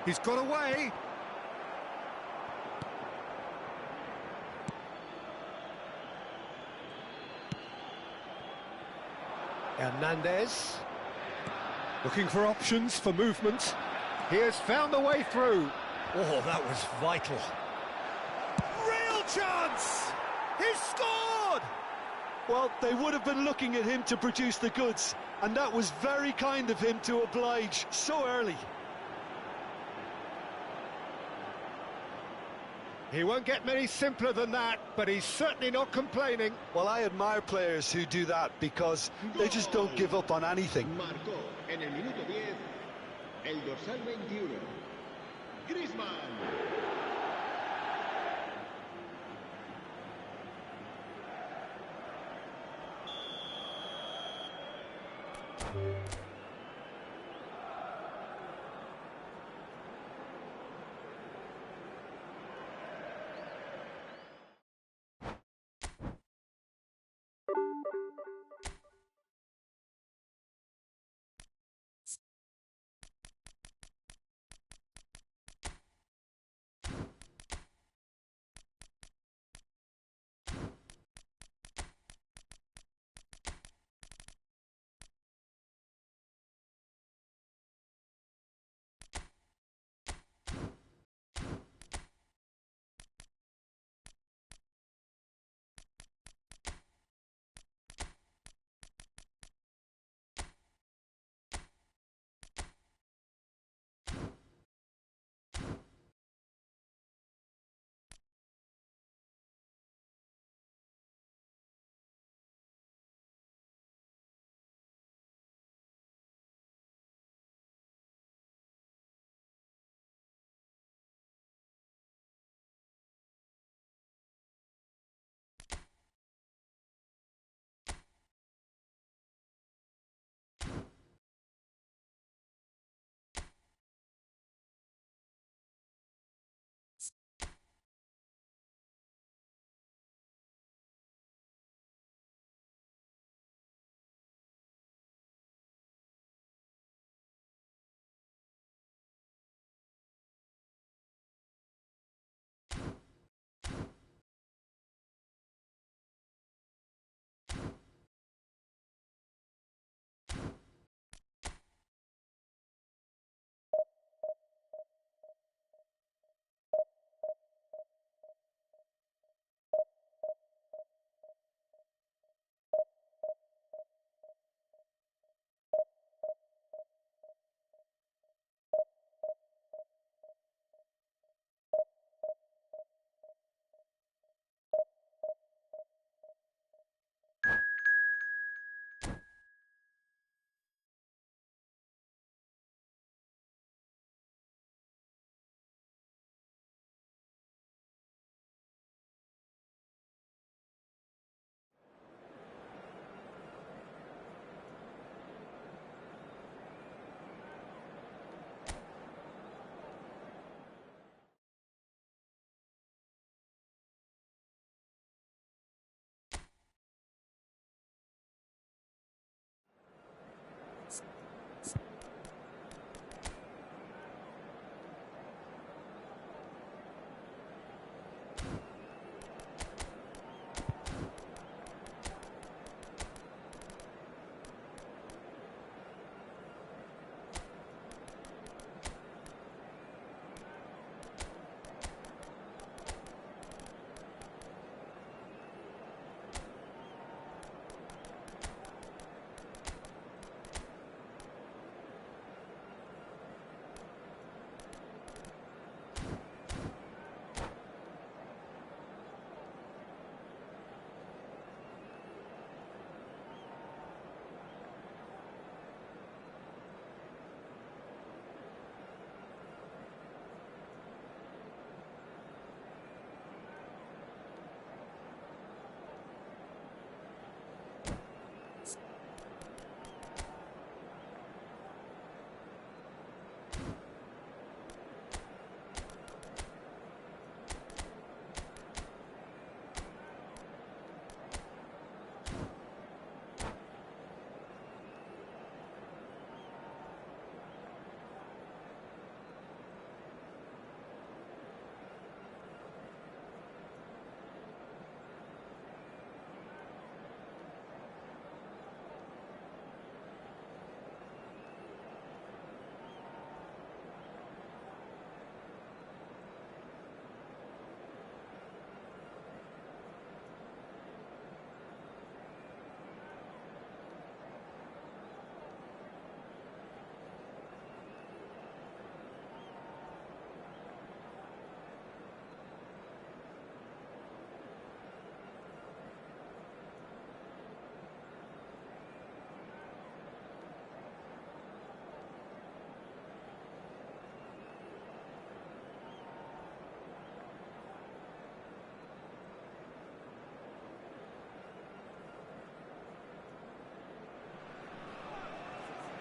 He's got away. Hernandez. Looking for options, for movement. He has found the way through. Oh, that was vital. Real chance! He scored! Well, they would have been looking at him to produce the goods, and that was very kind of him to oblige so early. He won't get many simpler than that, but he's certainly not complaining. Well, I admire players who do that because they just don't give up on anything. Marcó en el minuto 10 el dorsal 21, Griezmann.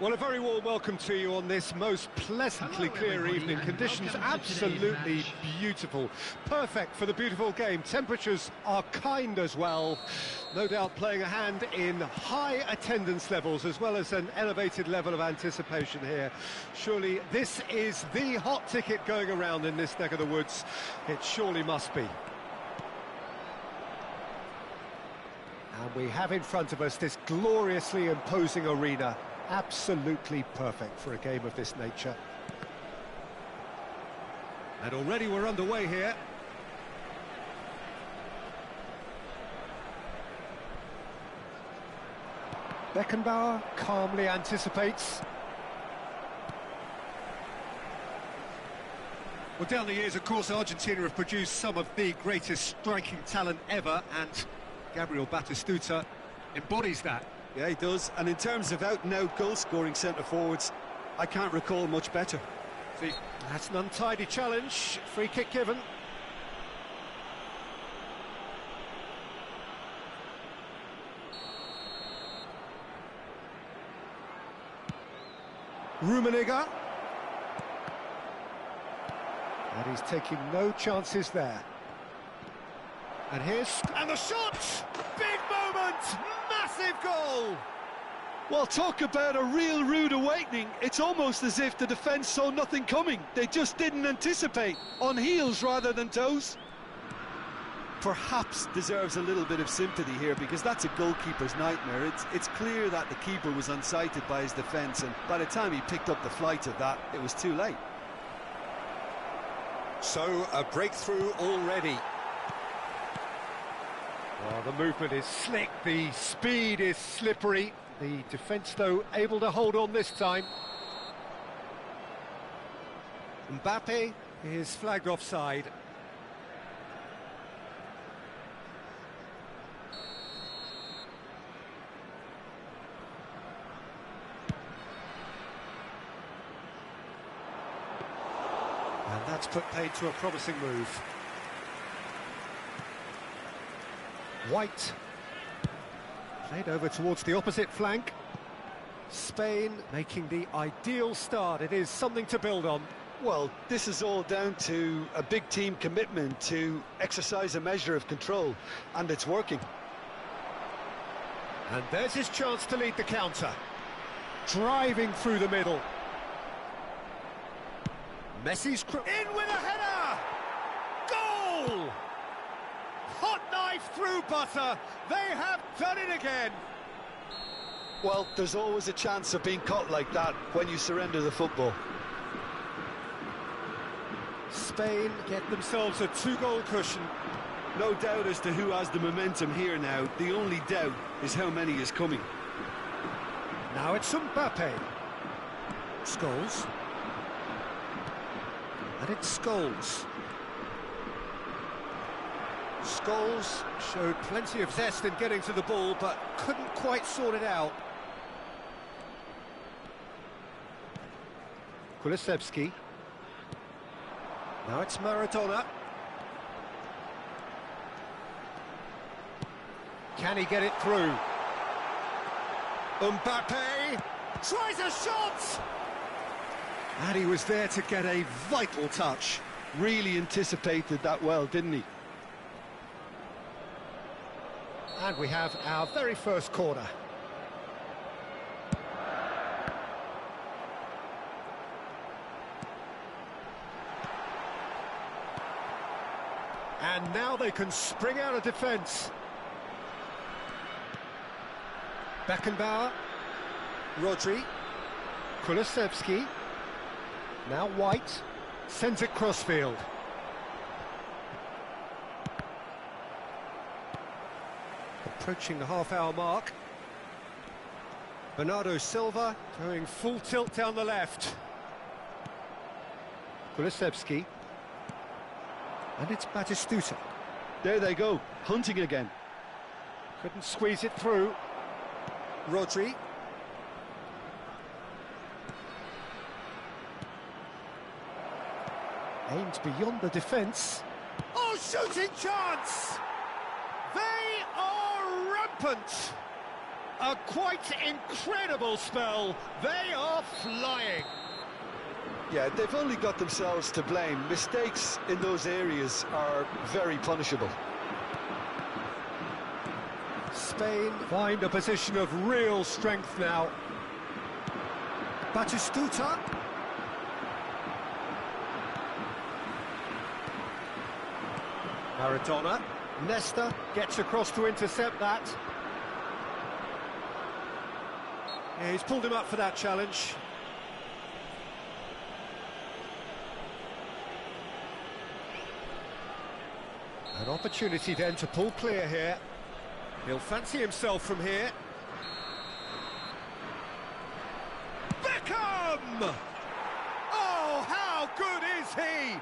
Well, a very warm welcome to you on this most pleasantly clear evening. Conditions absolutely beautiful. Perfect for the beautiful game. Temperatures are kind as well. No doubt playing a hand in high attendance levels as well as an elevated level of anticipation here. Surely this is the hot ticket going around in this neck of the woods. It surely must be. And we have in front of us this gloriously imposing arena. Absolutely perfect for a game of this nature. And already we're underway here. Beckenbauer calmly anticipates. Well, down the years, of course, Argentina have produced some of the greatest striking talent ever, and Gabriel Batistuta embodies that. Yeah, he does. And in terms of out-and-out goal-scoring centre-forwards, I can't recall much better. See, that's an untidy challenge. Free kick given. Rummenigge. And he's taking no chances there. And here's... and the shot! Big moment! Massive goal! Well, talk about a real rude awakening. It's almost as if the defence saw nothing coming. They just didn't anticipate. On heels rather than toes. Perhaps deserves a little bit of sympathy here, because that's a goalkeeper's nightmare. It's clear that the keeper was unsighted by his defence, and by the time he picked up the flight of that, it was too late. So, a breakthrough already. Oh, the movement is slick, the speed is slippery. The defence, though, able to hold on this time. Mbappe is flagged offside. And that's put paid to a promising move. White. Played over towards the opposite flank. Spain making the ideal start. It is something to build on. Well, this is all down to a big team commitment to exercise a measure of control, and it's working. And there's his chance to lead the counter. Driving through the middle. Messi's... in with a header! Goal! Hot knife through butter. They have done it again. Well, there's always a chance of being caught like that when you surrender the football. Spain get themselves a two-goal cushion. No doubt as to who has the momentum here now. The only doubt is how many is coming. Now it's Mbappe. Scholes. And it's Scholes. Scholes showed plenty of zest in getting to the ball, but couldn't quite sort it out. Kulusevski. Now it's Maradona. Can he get it through? Mbappe tries a shot! And he was there to get a vital touch. Really anticipated that well, didn't he? And we have our very first corner. And now they can spring out of defence. Beckenbauer. Rodri. Kulusevski. Now White. Sends it crossfield. Approaching the half-hour mark. Bernardo Silva going full tilt down the left. Kulusevski. And it's Batistuta. There they go, hunting again. Couldn't squeeze it through. Rodri. Aimed beyond the defence. Oh, shooting chance! They are rampant! A quite incredible spell. They are flying. Yeah, they've only got themselves to blame. Mistakes in those areas are very punishable. Spain find a position of real strength now. Batistuta. Maradona. Nesta gets across to intercept that. Yeah, he's pulled him up for that challenge. An opportunity then to pull clear here. He'll fancy himself from here. Beckham! Oh, how good is he?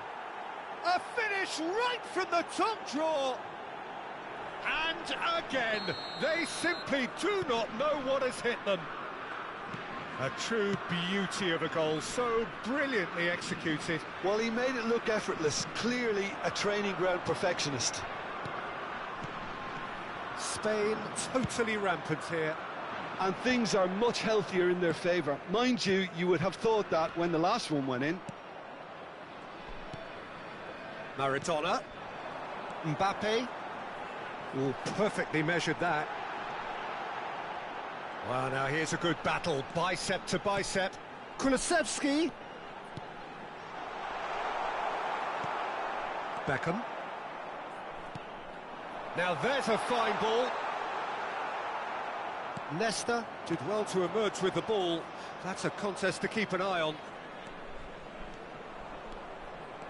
A finish right from the top draw. And again, they simply do not know what has hit them. A true beauty of a goal, so brilliantly executed. Well, he made it look effortless, clearly a training ground perfectionist. Spain totally rampant here. And things are much healthier in their favour. Mind you, you would have thought that when the last one went in. Maradona. Mbappe. Oh, perfectly measured that. Well, now here's a good battle, bicep to bicep. Kulusevski. Beckham. Now there's a fine ball. Nesta did well to emerge with the ball. That's a contest to keep an eye on.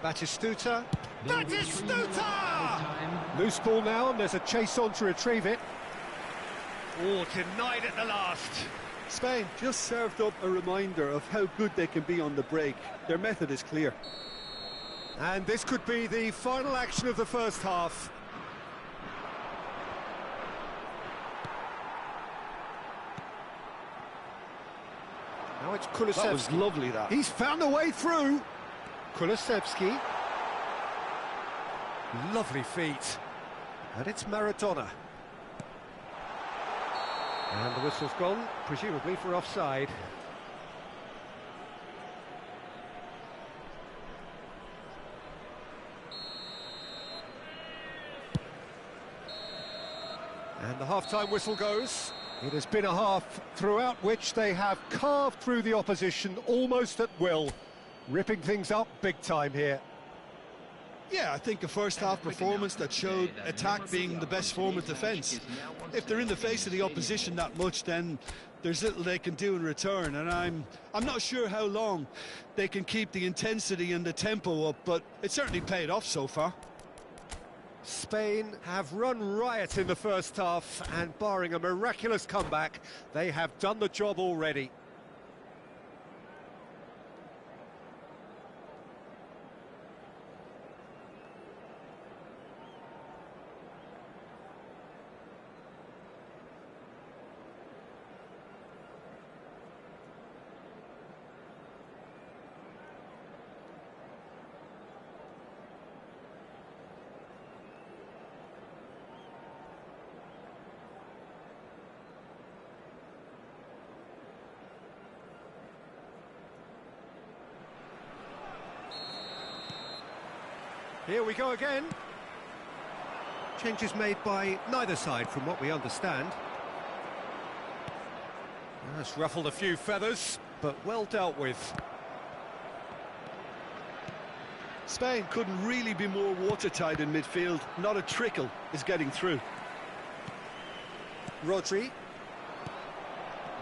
Batistuta. Batistuta! Loose ball now, and there's a chase on to retrieve it. Oh, denied at the last. Spain just served up a reminder of how good they can be on the break. Their method is clear. And this could be the final action of the first half. Now it's Kulusevski. That was lovely, that. He's found a way through. Kulusevski. Lovely feet. And it's Maradona. And the whistle's gone, presumably for offside. And the half-time whistle goes. It has been a half throughout which they have carved through the opposition almost at will, ripping things up big time here. Yeah, I think a first-half performance that showed attack being the best form of defence. If they're in the face of the opposition that much, then there's little they can do in return, and I'm not sure how long they can keep the intensity and the tempo up, but it certainly paid off so far. Spain have run riot in the first half, and barring a miraculous comeback, they have done the job already. Here we go again. Changes made by neither side from what we understand. That's ruffled a few feathers, but well dealt with. Spain couldn't really be more watertight in midfield. Not a trickle is getting through. Rodri.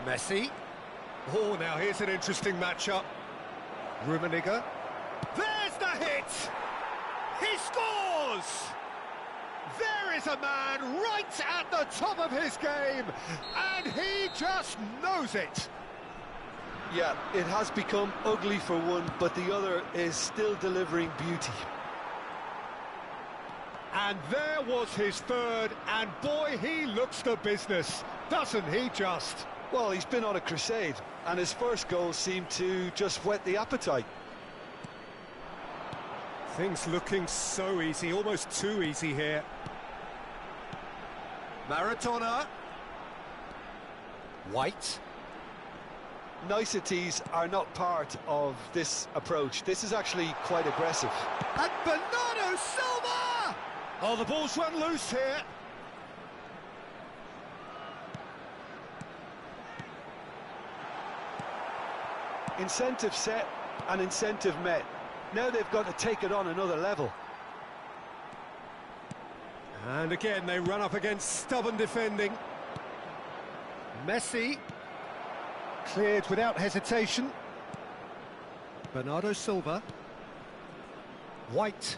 Messi. Oh, now here's an interesting matchup. Rummenigge. There's the hit! He scores! There is a man right at the top of his game, and he just knows it. Yeah, it has become ugly for one, but the other is still delivering beauty. And there was his third, and boy, he looks the business, doesn't he just? Well, he's been on a crusade, and his first goal seemed to just whet the appetite. Things looking so easy, almost too easy here. Maradona. White. Niceties are not part of this approach. This is actually quite aggressive. And Bernardo Silva! Oh, the ball's run loose here. Incentive set and incentive met. Now they've got to take it on another level. And again, they run up against stubborn defending. Messi. Cleared without hesitation. Bernardo Silva. White.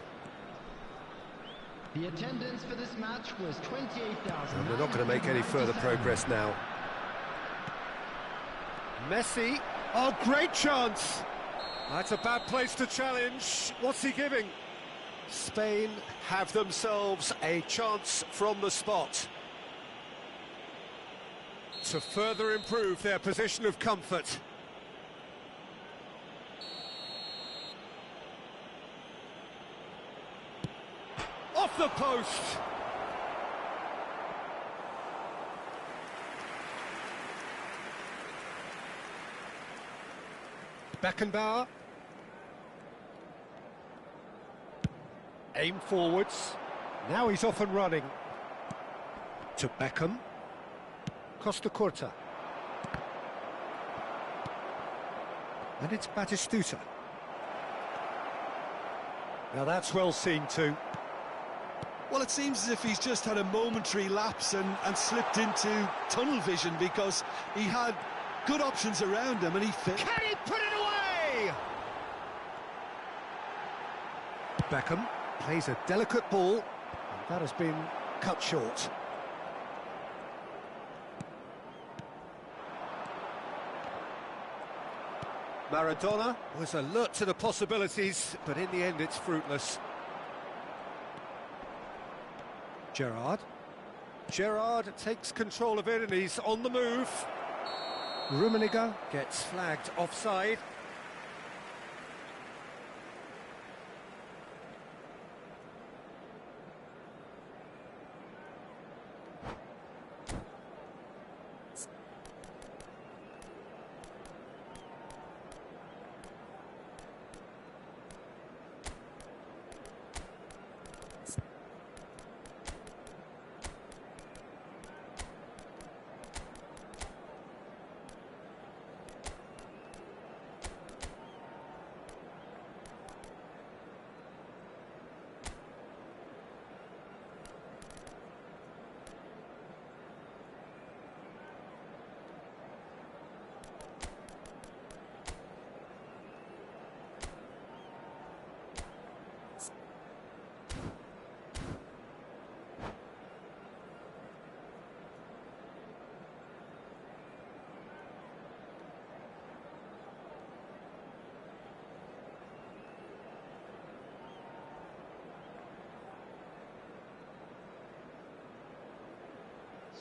The attendance for this match was 28,000. And they're not going to make any further progress now. Messi. Oh, great chance! That's a bad place to challenge. What's he giving? Spain have themselves a chance from the spot to further improve their position of comfort. Off the post! Beckenbauer. Aim forwards. Now he's off and running. To Beckham. Costa Curta. And it's Batistuta. Now that's well seen too. Well, it seems as if he's just had a momentary lapse and slipped into tunnel vision, because he had good options around him and he fit. Can he put it away? Beckham plays a delicate ball, and that has been cut short. Maradona was alert to the possibilities, but in the end it's fruitless. Gerrard takes control of it and he's on the move. Rummenigge gets flagged offside.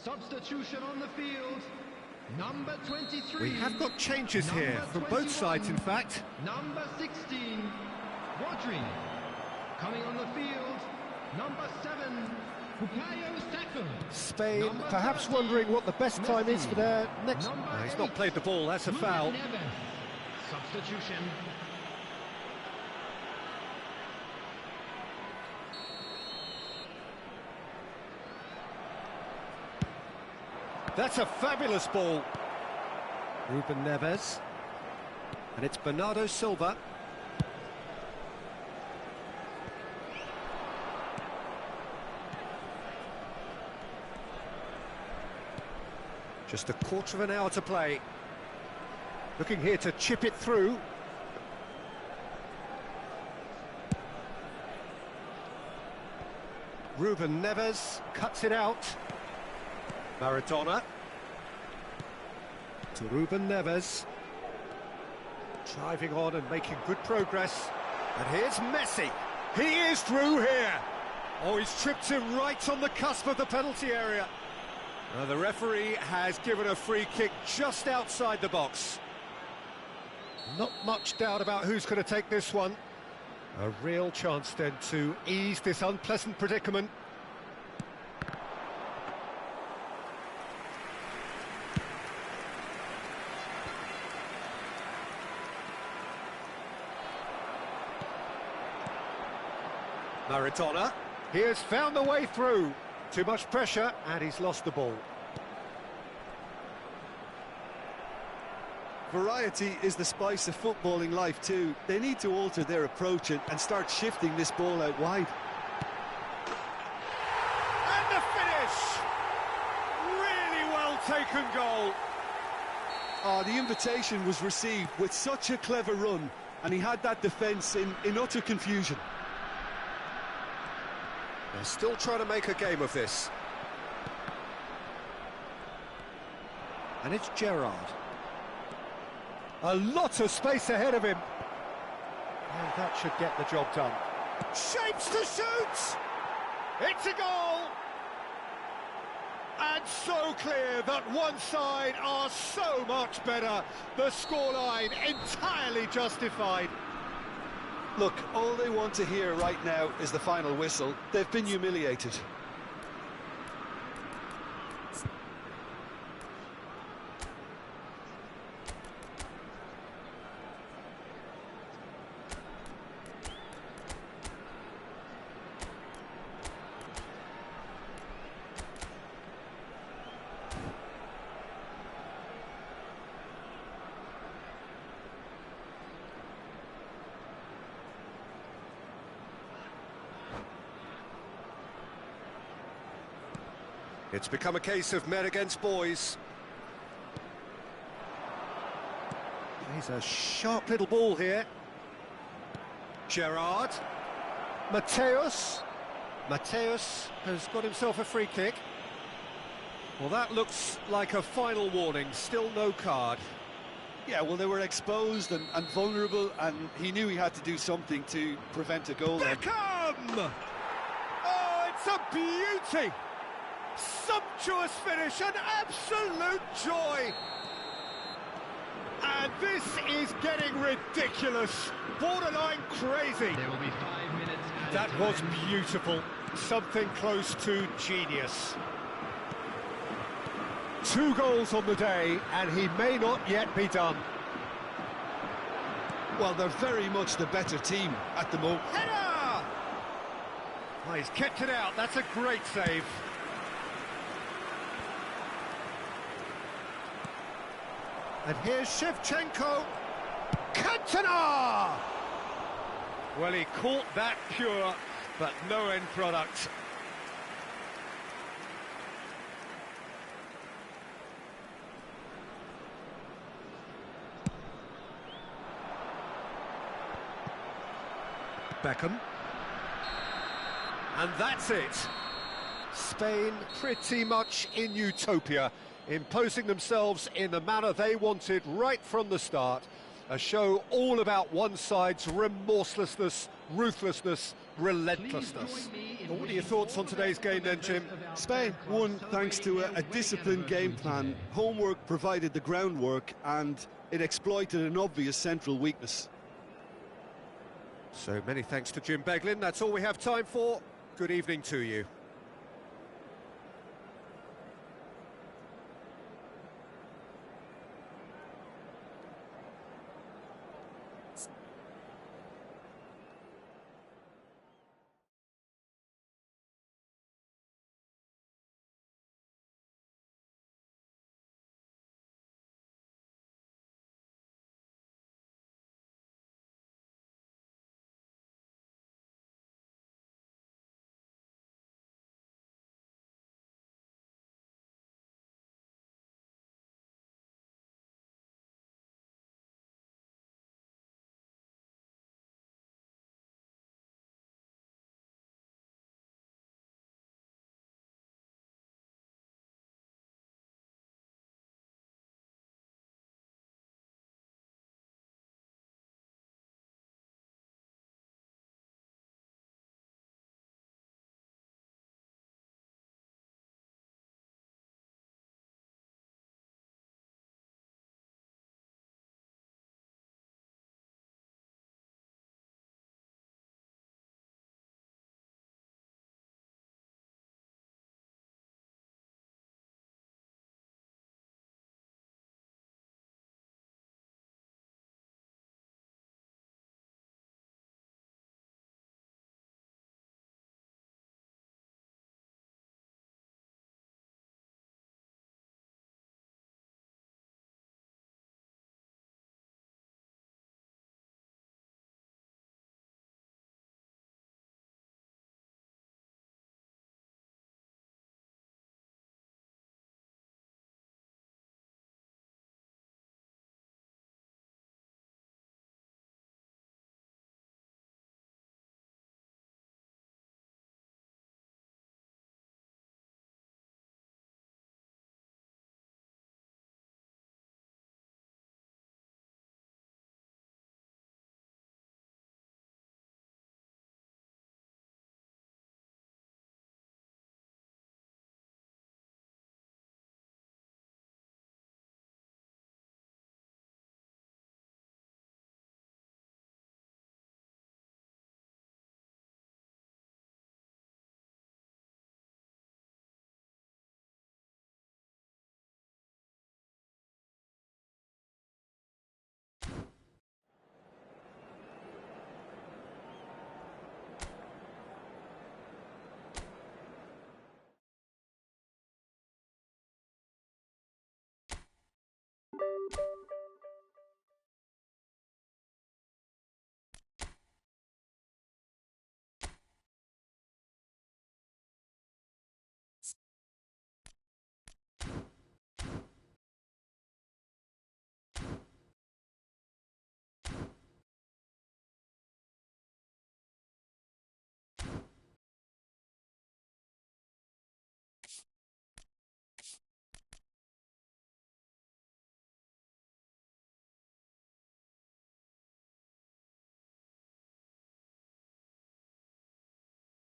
Substitution on the field. Number 23. We have got changes here from both sides, in fact. Number 16, Rodri. Coming on the field, number 7, Bukayo Saka. Spain Number perhaps 13, wondering what the best time is Messi. for their next... Number No, he's not 8, played the ball, that's a foul. Ruben Neves. Substitution. That's a fabulous ball. Ruben Neves. And it's Bernardo Silva. Just a quarter of an hour to play. Looking here to chip it through. Ruben Neves cuts it out. Maradona. To Ruben Neves. Driving on and making good progress. And here's Messi. He is through here. Oh, he's tripped him right on the cusp of the penalty area. Now the referee has given a free kick just outside the box. Not much doubt about who's going to take this one. A real chance then to ease this unpleasant predicament. Maradona. He has found the way through. Too much pressure, and he's lost the ball. Variety is the spice of footballing life too. They need to alter their approach and start shifting this ball out wide. And the finish! Really well taken goal. Oh, the invitation was received with such a clever run, and he had that defence in utter confusion. They're still trying to make a game of this. And it's Gerrard. A lot of space ahead of him. And that should get the job done. Shapes to shoot! It's a goal! And so clear that one side are so much better. The scoreline entirely justified. Look, all they want to hear right now is the final whistle. They've been humiliated. It's become a case of men against boys. He's a sharp little ball here. Gerrard. Mateus. Mateus has got himself a free kick. Well, that looks like a final warning. Still no card. Yeah, well, they were exposed and vulnerable, and he knew he had to do something to prevent a goal. Beckham! Oh, it's a beauty! Sumptuous finish, an absolute joy! And this is getting ridiculous, borderline crazy. There will be 5 minutes. That was beautiful, something close to genius. 2 goals on the day, and he may not yet be done. Well, they're very much the better team at the moment. Header! Oh, he's kept it out, that's a great save. And here's Shevchenko. Cantona! Well, he caught that pure, but no end product. Beckham. And that's it. Spain pretty much in utopia, imposing themselves in the manner they wanted right from the start. A show all about one side's remorselessness, ruthlessness, relentlessness. Well, what are your thoughts on today's game then, Jim? Spain won thanks to a disciplined game plan. Homework provided the groundwork, and it exploited an obvious central weakness. So many thanks to Jim Beglin. That's all we have time for. Good evening to you.